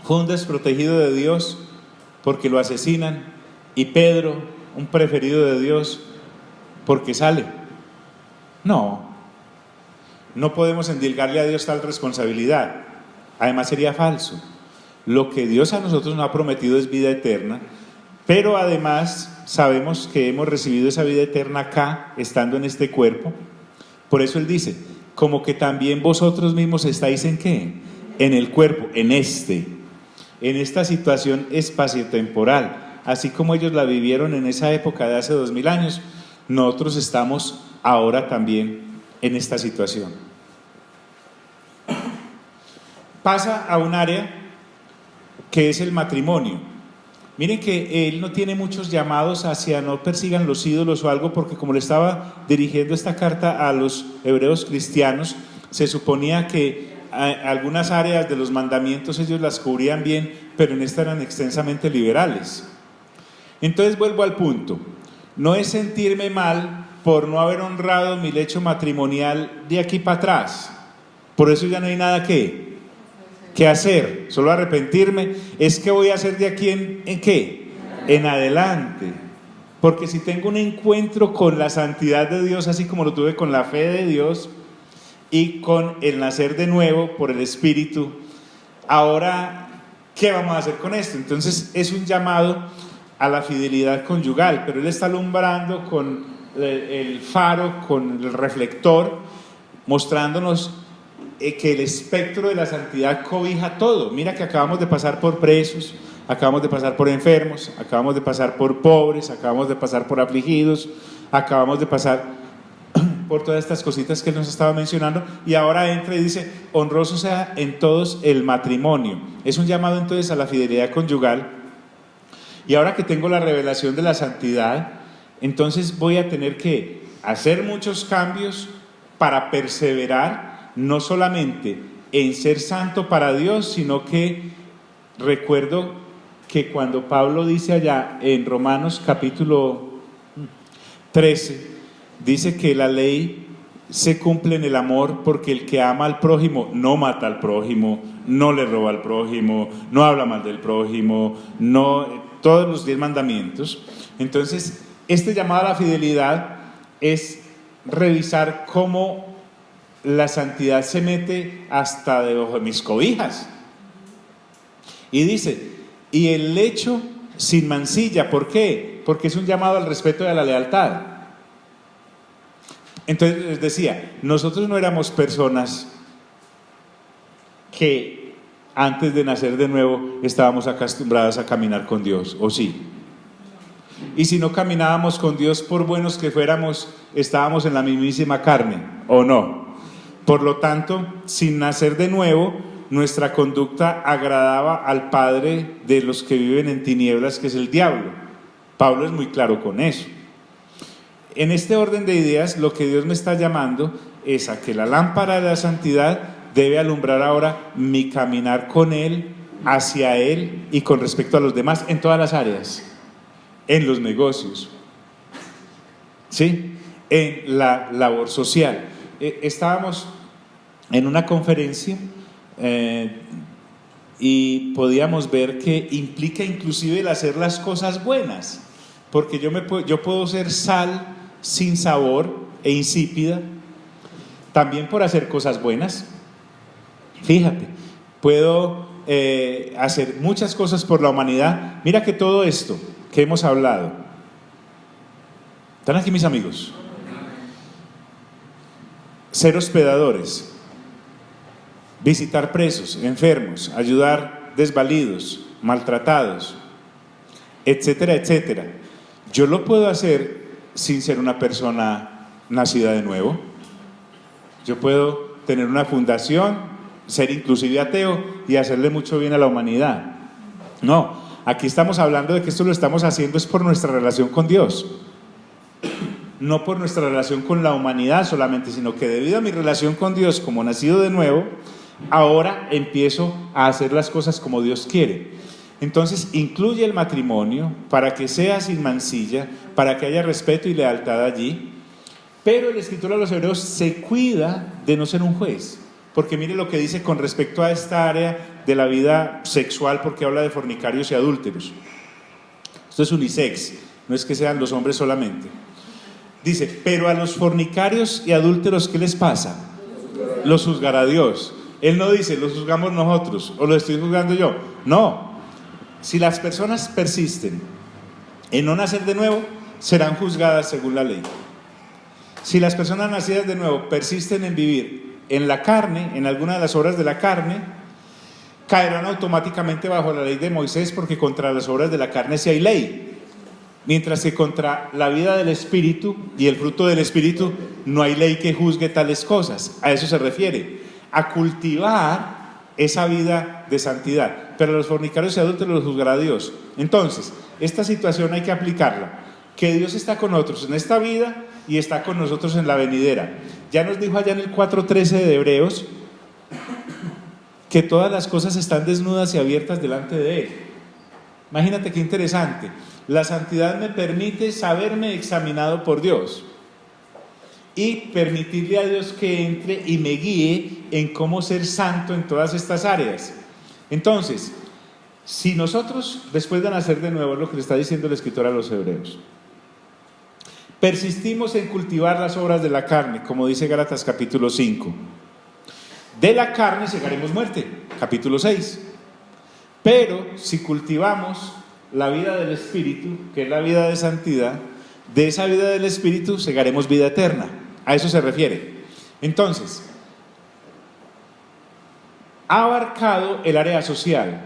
fue un desprotegido de Dios porque lo asesinan, y Pedro, un preferido de Dios, porque sale. No podemos endilgarle a Dios tal responsabilidad. Además sería falso. Lo que Dios a nosotros nos ha prometido es vida eterna, Pero además sabemos que hemos recibido esa vida eterna acá, estando en este cuerpo. Por eso Él dice, como que también vosotros mismos estáis ¿en qué? En el cuerpo, en esta situación espaciotemporal. Así como ellos la vivieron en esa época de hace 2000 años, nosotros estamos ahora también en esta situación. Pasa a un área que es el matrimonio. Miren que él no tiene muchos llamados hacia no persigan los ídolos o algo, porque como le estaba dirigiendo esta carta a los hebreos cristianos, se suponía que algunas áreas de los mandamientos ellos las cubrían bien, pero en esta eran extensamente liberales. Entonces vuelvo al punto, no es sentirme mal por no haber honrado mi lecho matrimonial de aquí para atrás, por eso ya no hay nada que hacer, solo arrepentirme. Es que voy a hacer de aquí en qué, en adelante, porque si tengo un encuentro con la santidad de Dios, así como lo tuve con la fe de Dios y con el nacer de nuevo por el Espíritu, ahora ¿qué vamos a hacer con esto? Entonces es un llamado a la fidelidad conyugal, pero Él está alumbrando con el faro, con el reflector, mostrándonos que el espectro de la santidad cobija todo. Mira que acabamos de pasar por presos, acabamos de pasar por enfermos, acabamos de pasar por pobres, acabamos de pasar por afligidos, acabamos de pasar por todas estas cositas que Él nos estaba mencionando, y ahora entra y dice, honroso sea en todos el matrimonio. Es un llamado entonces a la fidelidad conyugal. Y ahora que tengo la revelación de la santidad, entonces voy a tener que hacer muchos cambios para perseverar, no solamente en ser santo para Dios, sino que recuerdo que cuando Pablo dice allá en Romanos capítulo 13, dice que la ley se cumple en el amor, porque el que ama al prójimo no mata al prójimo, no le roba al prójimo, no habla mal del prójimo, todos los 10 mandamientos. Entonces, este llamado a la fidelidad es revisar cómo la santidad se mete hasta debajo de mis cobijas. Y dice, y el lecho sin mancilla. ¿Por qué? Porque es un llamado al respeto y a la lealtad. Entonces les decía, nosotros no éramos personas que antes de nacer de nuevo estábamos acostumbradas a caminar con Dios, ¿o sí? Y si no caminábamos con Dios, por buenos que fuéramos, estábamos en la mismísima carne, ¿o no? Por lo tanto, sin nacer de nuevo, nuestra conducta agradaba al padre de los que viven en tinieblas, que es el diablo. Pablo es muy claro con eso. En este orden de ideas, lo que Dios me está llamando es a que la lámpara de la santidad debe alumbrar ahora mi caminar con Él, hacia Él y con respecto a los demás, en todas las áreas, en los negocios, ¿sí? En la labor social. Estábamos en una conferencia y podíamos ver que implica inclusive el hacer las cosas buenas, porque yo puedo ser sal sin sabor e insípida también por hacer cosas buenas. Fíjate, puedo hacer muchas cosas por la humanidad. Mira que todo esto que hemos hablado, ¿están aquí mis amigos? Ser hospedadores, visitar presos, enfermos, ayudar desvalidos, maltratados, etcétera, etcétera. Yo lo puedo hacer sin ser una persona nacida de nuevo. Yo puedo tener una fundación, ser inclusive ateo y hacerle mucho bien a la humanidad. No, aquí estamos hablando de que esto lo estamos haciendo es por nuestra relación con Dios, no por nuestra relación con la humanidad solamente, sino que debido a mi relación con Dios como nacido de nuevo, ahora empiezo a hacer las cosas como Dios quiere. Entonces incluye el matrimonio para que sea sin mancilla, para que haya respeto y lealtad allí, pero el escritor a los hebreos se cuida de no ser un juez, porque mire lo que dice con respecto a esta área de la vida sexual, porque habla de fornicarios y adúlteros. Esto es unisex, no es que sean los hombres solamente. Dice, pero a los fornicarios y adúlteros, ¿qué les pasa? Los juzgará Dios. Él no dice, los juzgamos nosotros o lo estoy juzgando yo. No, si las personas persisten en no nacer de nuevo, serán juzgadas según la ley. Si las personas nacidas de nuevo persisten en vivir en la carne, en alguna de las obras de la carne, caerán automáticamente bajo la ley de Moisés, porque contra las obras de la carne sí hay ley, mientras que contra la vida del Espíritu y el fruto del Espíritu no hay ley que juzgue tales cosas. A eso se refiere, a cultivar esa vida de santidad. Pero a los fornicarios y adúlteros los juzgará Dios. Entonces, esta situación hay que aplicarla, que Dios está con nosotros en esta vida y está con nosotros en la venidera. Ya nos dijo allá en el 4:13 de Hebreos que todas las cosas están desnudas y abiertas delante de Él. Imagínate qué interesante. La santidad me permite saberme examinado por Dios y permitirle a Dios que entre y me guíe en cómo ser santo en todas estas áreas. Entonces, si nosotros, después de nacer de nuevo, lo que le está diciendo el escritor a los hebreos, persistimos en cultivar las obras de la carne, como dice Gálatas capítulo 5, de la carne segaremos muerte, capítulo 6. Pero si cultivamos la vida del Espíritu, que es la vida de santidad, de esa vida del Espíritu segaremos vida eterna. A eso se refiere. Entonces, ha abarcado el área social,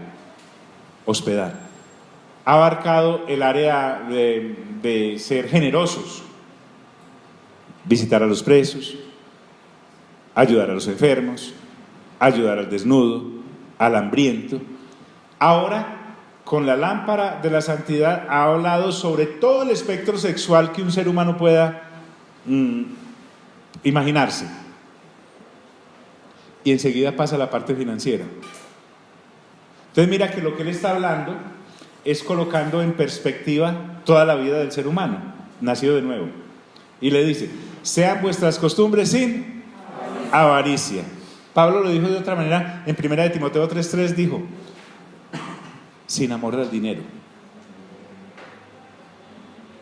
hospedar. Ha abarcado el área de ser generosos, visitar a los presos, ayudar a los enfermos, ayudar al desnudo, al hambriento. Ahora, con la lámpara de la santidad, ha hablado sobre todo el espectro sexual que un ser humano pueda imaginarse. Y enseguida pasa la parte financiera. Entonces mira que lo que él está hablando es colocando en perspectiva toda la vida del ser humano, nacido de nuevo. Y le dice, sean vuestras costumbres sin avaricia. Pablo lo dijo de otra manera, en 1 de Timoteo 3:3 dijo, sin amor al dinero.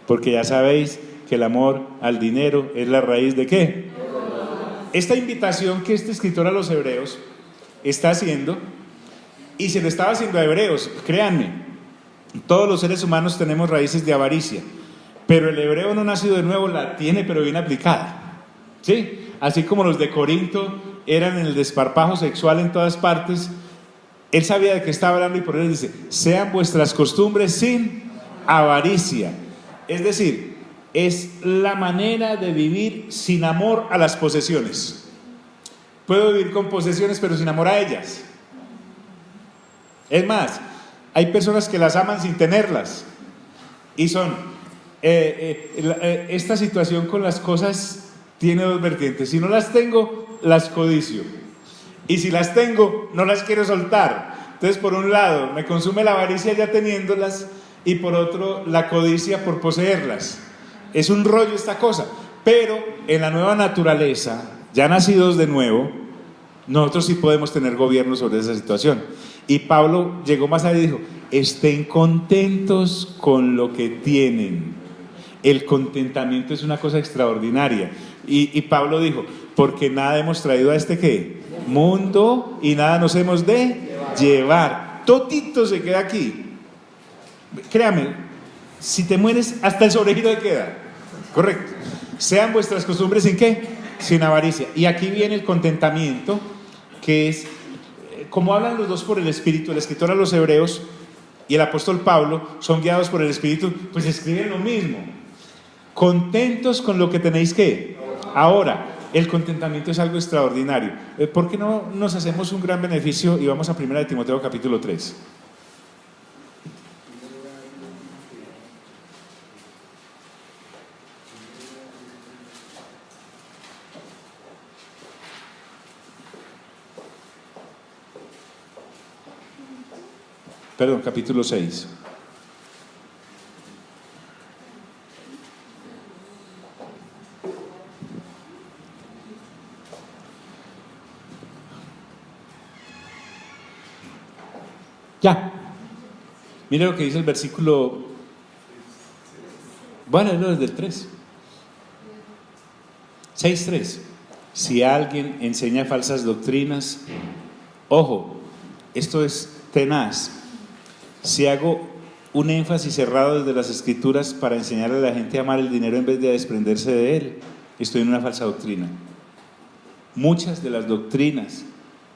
Porque ya sabéis que el amor al dinero es la raíz de ¿qué? Esta invitación que este escritor a los hebreos está haciendo, y se lo estaba haciendo a hebreos, créanme, todos los seres humanos tenemos raíces de avaricia, pero el hebreo no nacido de nuevo la tiene, pero bien aplicada, ¿sí? Así como los de Corinto eran en el desparpajo sexual en todas partes, él sabía de qué estaba hablando y por eso dice, sean vuestras costumbres sin avaricia. Es decir, es la manera de vivir sin amor a las posesiones. Puedo vivir con posesiones pero sin amor a ellas. Es más, hay personas que las aman sin tenerlas. Y son, esta situación con las cosas tiene dos vertientes. Si no las tengo, las codicio. Y si las tengo, no las quiero soltar. Entonces, por un lado, me consume la avaricia ya teniéndolas, y por otro, la codicia por poseerlas. Es un rollo esta cosa. Pero en la nueva naturaleza, ya nacidos de nuevo, nosotros sí podemos tener gobierno sobre esa situación. Y Pablo llegó más allá y dijo, estén contentos con lo que tienen. El contentamiento es una cosa extraordinaria. Y Pablo dijo, porque nada hemos traído a este ¿qué? Mundo, y nada nos hemos de llevar. Todito se queda aquí. Créame, si te mueres, hasta el sobregiro te queda. Correcto. Sean vuestras costumbres sin ¿qué? Sin avaricia. Y aquí viene el contentamiento, que es, como hablan los dos por el Espíritu, el escritor a los hebreos y el apóstol Pablo son guiados por el Espíritu, pues escriben lo mismo. Contentos con lo que tenéis ¿qué? Ahora. El contentamiento es algo extraordinario. ¿Por qué no nos hacemos un gran beneficio y vamos a 1 de Timoteo capítulo 3? Perdón, capítulo 6. Ya. Mire lo que dice el versículo. Bueno, es desde el 3. 6:3. Si alguien enseña falsas doctrinas, ojo, esto es tenaz. Si hago un énfasis cerrado desde las Escrituras para enseñarle a la gente a amar el dinero en vez de a desprenderse de él, estoy en una falsa doctrina. Muchas de las doctrinas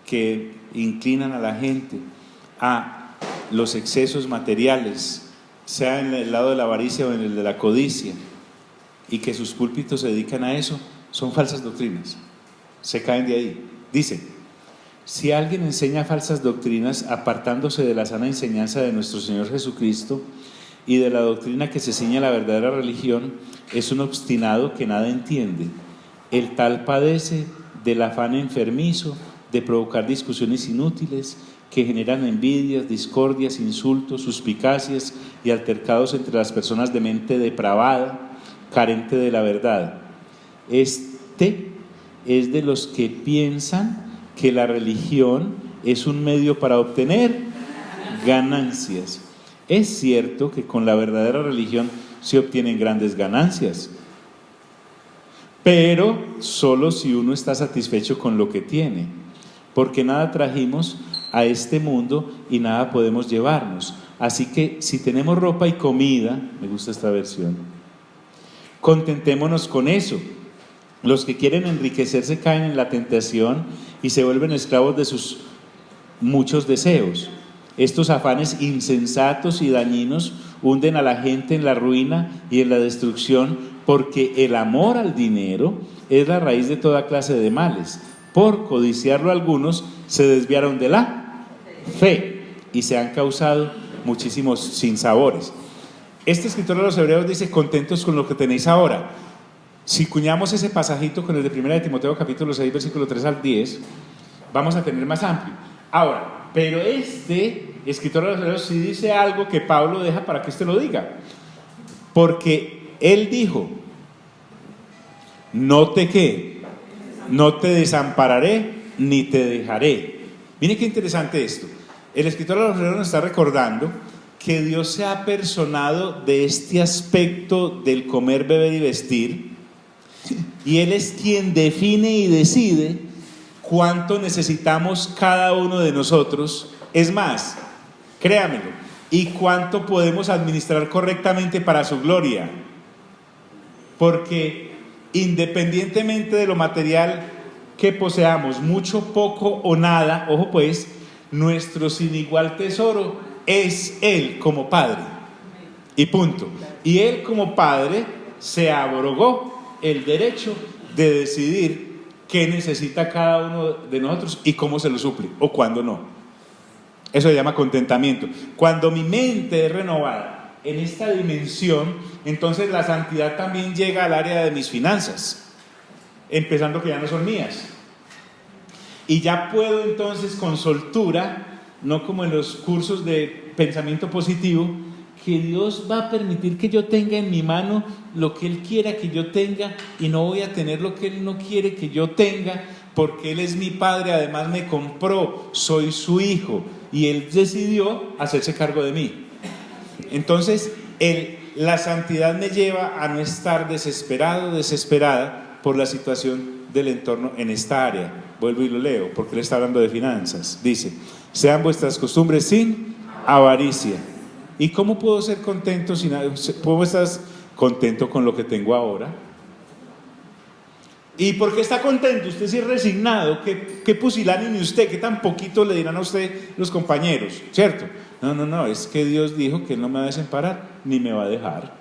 que inclinan a la gente a los excesos materiales, sea en el lado de la avaricia o en el de la codicia, y que sus púlpitos se dedican a eso, son falsas doctrinas. Se caen de ahí. Dice: si alguien enseña falsas doctrinas apartándose de la sana enseñanza de nuestro Señor Jesucristo y de la doctrina que se ciñe a la verdadera religión, es un obstinado que nada entiende. El tal padece del afán enfermizo de provocar discusiones inútiles que generan envidias, discordias, insultos, suspicacias y altercados entre las personas de mente depravada, carente de la verdad. Este es de los que piensan que la religión es un medio para obtener ganancias. Es cierto que con la verdadera religión se obtienen grandes ganancias, pero solo si uno está satisfecho con lo que tiene, porque nada trajimos a este mundo y nada podemos llevarnos. Así que si tenemos ropa y comida, me gusta esta versión, contentémonos con eso. Los que quieren enriquecerse caen en la tentación y se vuelven esclavos de sus muchos deseos. Estos afanes insensatos y dañinos hunden a la gente en la ruina y en la destrucción, porque el amor al dinero es la raíz de toda clase de males. Por codiciarlo algunos se desviaron de la fe y se han causado muchísimos sinsabores. Este escritor de los Hebreos dice: contentos con lo que tenéis ahora. Si cuñamos ese pasajito con el de 1 de Timoteo capítulo 6 versículo 3 al 10, vamos a tener más amplio. Ahora, pero este escritor de los Hebreos sí dice algo que Pablo deja para que usted lo diga, porque él dijo: no te desampararé ni te dejaré. Mire qué interesante esto. El escritor de los Hebreos nos está recordando que Dios se ha personado de este aspecto del comer, beber y vestir, y Él es quien define y decide cuánto necesitamos cada uno de nosotros. Es más, créamelo, y cuánto podemos administrar correctamente para su gloria, porque independientemente de lo material que poseamos, mucho, poco o nada, ojo pues, nuestro sin igual tesoro es Él como Padre, y punto. Y Él como Padre se abrogó el derecho de decidir qué necesita cada uno de nosotros y cómo se lo suple, o cuándo no. Eso se llama contentamiento. Cuando mi mente es renovada en esta dimensión, entonces la santidad también llega al área de mis finanzas, empezando que ya no son mías, y ya puedo entonces con soltura, no como en los cursos de pensamiento positivo, que Dios va a permitir que yo tenga en mi mano lo que Él quiera que yo tenga, y no voy a tener lo que Él no quiere que yo tenga, porque Él es mi Padre, además me compró, soy su hijo, y Él decidió hacerse cargo de mí. Entonces la santidad me lleva a no estar desesperado, desesperada por la situación del entorno en esta área. Vuelvo y lo leo, porque Él está hablando de finanzas. Dice: sean vuestras costumbres sin avaricia. ¿Y cómo puedo ser contento sin avaricia? ¿Cómo estás contento con lo que tengo ahora? ¿Y por qué está contento? Usted sí es resignado. ¿Qué pusilánime usted? ¿Qué tan poquito le dirán a usted los compañeros? ¿Cierto? No, es que Dios dijo que Él no me va a desamparar ni me va a dejar.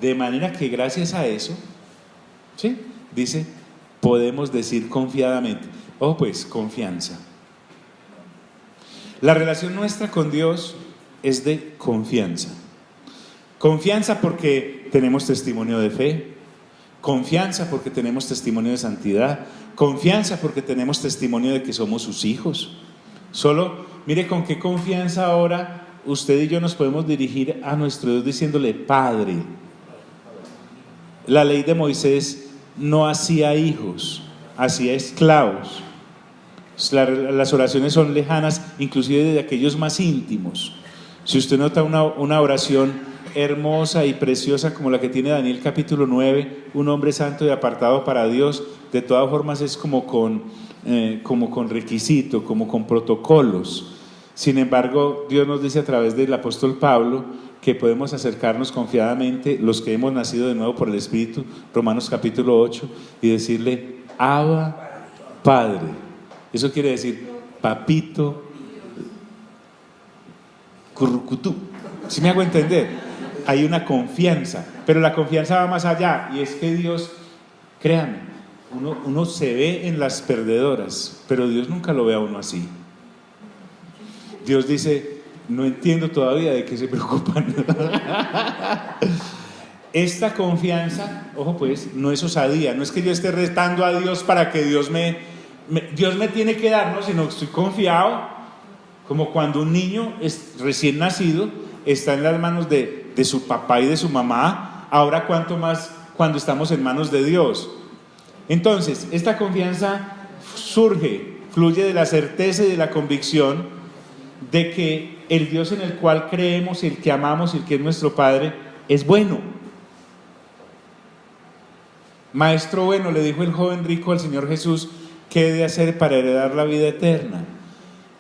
De manera que gracias a eso, ¿sí?, dice, podemos decir confiadamente. Ojo pues, confianza. La relación nuestra con Dios es de confianza. Confianza porque tenemos testimonio de fe, confianza porque tenemos testimonio de santidad, confianza porque tenemos testimonio de que somos sus hijos. Solo mire con qué confianza ahora usted y yo nos podemos dirigir a nuestro Dios diciéndole: Padre. La ley de Moisés no hacía hijos, hacía esclavos. Las oraciones son lejanas, inclusive de aquellos más íntimos. Si usted nota una oración hermosa y preciosa como la que tiene Daniel capítulo 9, un hombre santo y apartado para Dios, de todas formas es como con requisito, como con protocolos. Sin embargo, Dios nos dice a través del apóstol Pablo que podemos acercarnos confiadamente, los que hemos nacido de nuevo por el Espíritu, Romanos capítulo 8, y decirle, Abba, Padre. Eso quiere decir, papito, currucutú. ¿Sí me hago entender? Hay una confianza, pero la confianza va más allá, y es que Dios, créanme, uno se ve en las perdedoras, pero Dios nunca lo ve a uno así. Dios dice, no entiendo todavía de qué se preocupan. Esta confianza, ojo pues, no es osadía, no es que yo esté retando a Dios para que Dios me tiene que dar, no, sino que estoy confiado, como cuando un niño recién nacido está en las manos de su papá y de su mamá, ahora cuánto más cuando estamos en manos de Dios. Entonces, esta confianza fluye de la certeza y de la convicción de que el Dios en el cual creemos, el que amamos y el que es nuestro Padre, es bueno. Maestro bueno, le dijo el joven rico al Señor Jesús, ¿qué he de hacer para heredar la vida eterna?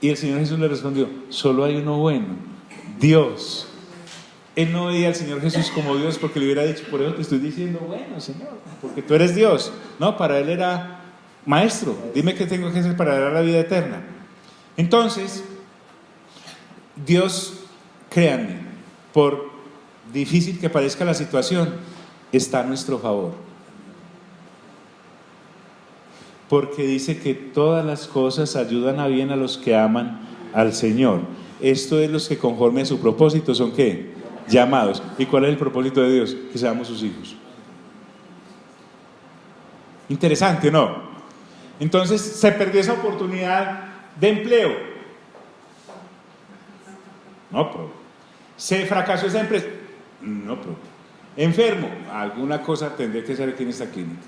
Y el Señor Jesús le respondió, solo hay uno bueno, Dios. Él no veía al Señor Jesús como Dios porque le hubiera dicho, por eso te estoy diciendo, bueno, Señor, porque tú eres Dios. No, para él era, maestro, dime qué tengo que hacer para heredar la vida eterna. Entonces, Dios, créanme, por difícil que parezca la situación, está a nuestro favor. Porque dice que todas las cosas ayudan a bien a los que aman al Señor. Esto es los que conforme a su propósito son ¿qué? Llamados. ¿Y cuál es el propósito de Dios? Que seamos sus hijos. Interesante, ¿no? Entonces se perdió esa oportunidad de empleo. No, pero se fracasó esa empresa. No, pero enfermo, alguna cosa tendría que ser aquí en esta clínica.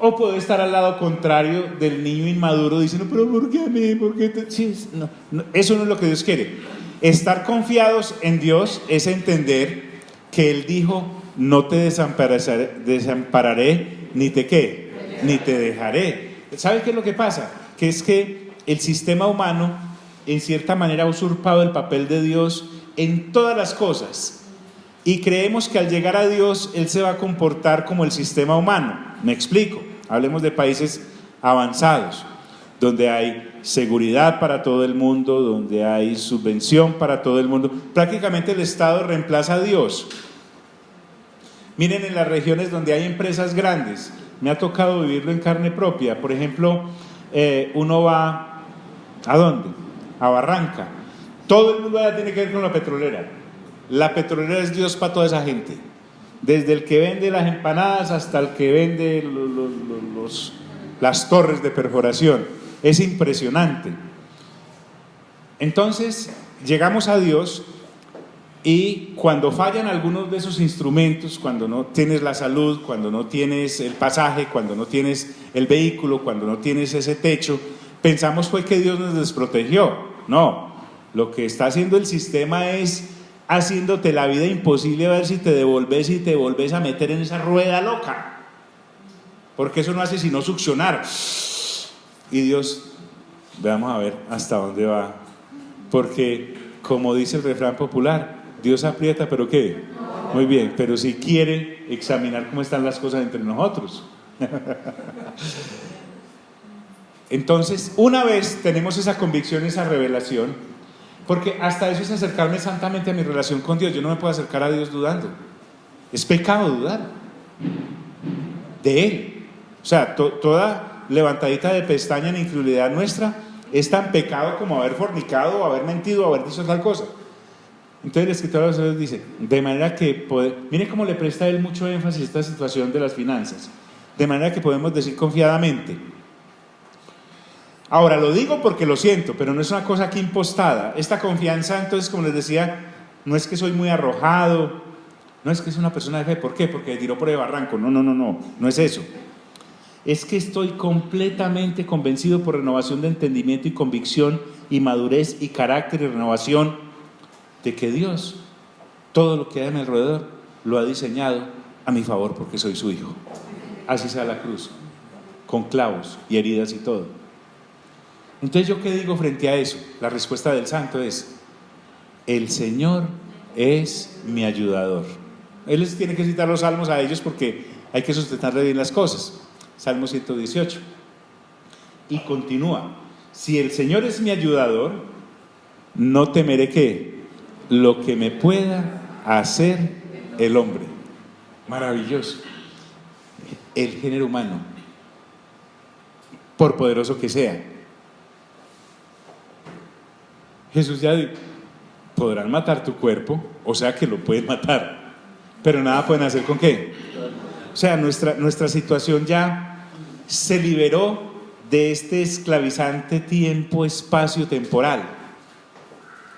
O puede estar al lado contrario del niño inmaduro diciendo, pero ¿por qué a mí? ¿Por qué sí, no, eso no es lo que Dios quiere. Estar confiados en Dios es entender que Él dijo, no te desampararé, ni te ¿qué? Ni te dejaré. ¿Sabe qué es lo que pasa? Que es que el sistema humano en cierta manera ha usurpado el papel de Dios en todas las cosas y creemos que al llegar a Dios Él se va a comportar como el sistema humano. Me explico, hablemos de países avanzados donde hay seguridad para todo el mundo, donde hay subvención para todo el mundo. Prácticamente el Estado reemplaza a Dios. Miren, en las regiones donde hay empresas grandes, me ha tocado vivirlo en carne propia. Por ejemplo, uno va, ¿a dónde? A Barranca. Todo el mundo allá tiene que ver con la petrolera. La petrolera es Dios para toda esa gente. Desde el que vende las empanadas hasta el que vende las torres de perforación. Es impresionante. Entonces, llegamos a Dios y cuando fallan algunos de esos instrumentos, cuando no tienes la salud, cuando no tienes el pasaje, cuando no tienes el vehículo, cuando no tienes ese techo, pensamos fue que Dios nos desprotegió. No, lo que está haciendo el sistema es haciéndote la vida imposible a ver si te devolves y te volves a meter en esa rueda loca, porque eso no hace sino succionar. Y Dios, vamos a ver hasta dónde va, porque como dice el refrán popular, Dios aprieta, pero ¿qué? Muy bien, pero si quiere examinar cómo están las cosas entre nosotros. Entonces, una vez tenemos esa convicción, esa revelación, porque hasta eso es acercarme santamente a mi relación con Dios. Yo no me puedo acercar a Dios dudando. Es pecado dudar de Él. O sea, toda levantadita de pestaña en incredulidad nuestra es tan pecado como haber fornicado, o haber mentido, o haber dicho tal cosa. Entonces el escritor a los Hebreos dice, de manera que mire cómo le presta él mucho énfasis a esta situación de las finanzas, de manera que podemos decir confiadamente. Ahora lo digo porque lo siento, pero no es una cosa aquí impostada. Esta confianza, entonces, como les decía, no es que soy muy arrojado, no es que es una persona de fe. ¿Por qué? Porque tiró por el barranco. No es eso. Es que estoy completamente convencido por renovación de entendimiento y convicción y madurez y carácter y renovación de que Dios, todo lo que hay a mi alrededor, lo ha diseñado a mi favor porque soy su hijo. Así sea la cruz, con clavos y heridas y todo. Entonces, ¿yo qué digo frente a eso? La respuesta del santo es: el Señor es mi ayudador. Él les tiene que citar los salmos a ellos porque hay que sustentarle bien las cosas. Salmo 118. Y continúa: si el Señor es mi ayudador, no temeré que lo que me pueda hacer el hombre. Maravilloso. El género humano, por poderoso que sea. Jesús ya dijo: podrán matar tu cuerpo, o sea que lo pueden matar, pero nada pueden hacer con qué. O sea, nuestra situación ya se liberó de este esclavizante tiempo, espacio temporal,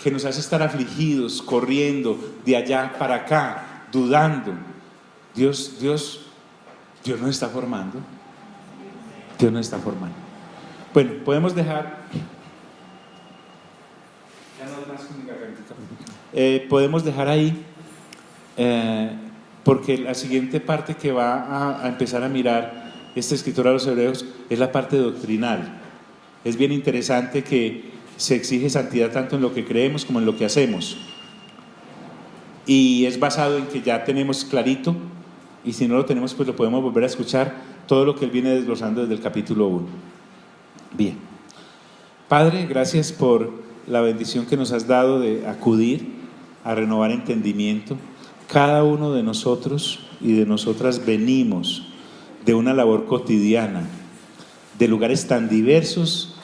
que nos hace estar afligidos, corriendo de allá para acá, dudando. Dios nos está formando. Dios nos está formando. Bueno, podemos dejar... podemos dejar ahí, porque la siguiente parte que va a empezar a mirar este escritor a los hebreos es la parte doctrinal. Es bien interesante que se exige santidad tanto en lo que creemos como en lo que hacemos, y es basado en que ya tenemos clarito, y si no lo tenemos pues lo podemos volver a escuchar, todo lo que él viene desglosando desde el capítulo 1. Bien, Padre, gracias por la bendición que nos has dado de acudir a renovar entendimiento. Cada uno de nosotros y de nosotras venimos de una labor cotidiana, de lugares tan diversos,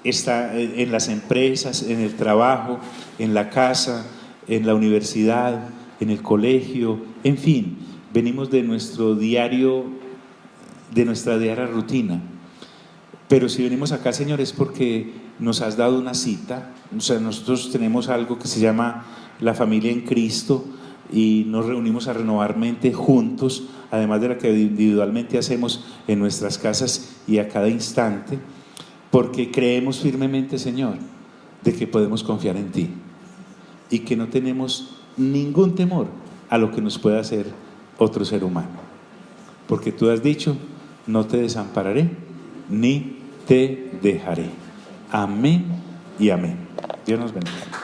está en las empresas, en el trabajo, en la casa, en la universidad, en el colegio, en fin, venimos de nuestro diario, de nuestra diaria rutina. Pero si venimos acá, Señor, es porque nos has dado una cita. O sea, nosotros tenemos algo que se llama la familia en Cristo, y nos reunimos a renovar mente juntos, además de la que individualmente hacemos en nuestras casas y a cada instante, porque creemos firmemente, Señor, de que podemos confiar en ti y que no tenemos ningún temor a lo que nos pueda hacer otro ser humano, porque tú has dicho: no te desampararé ni te dejaré. Amén y amén. Dios nos bendiga.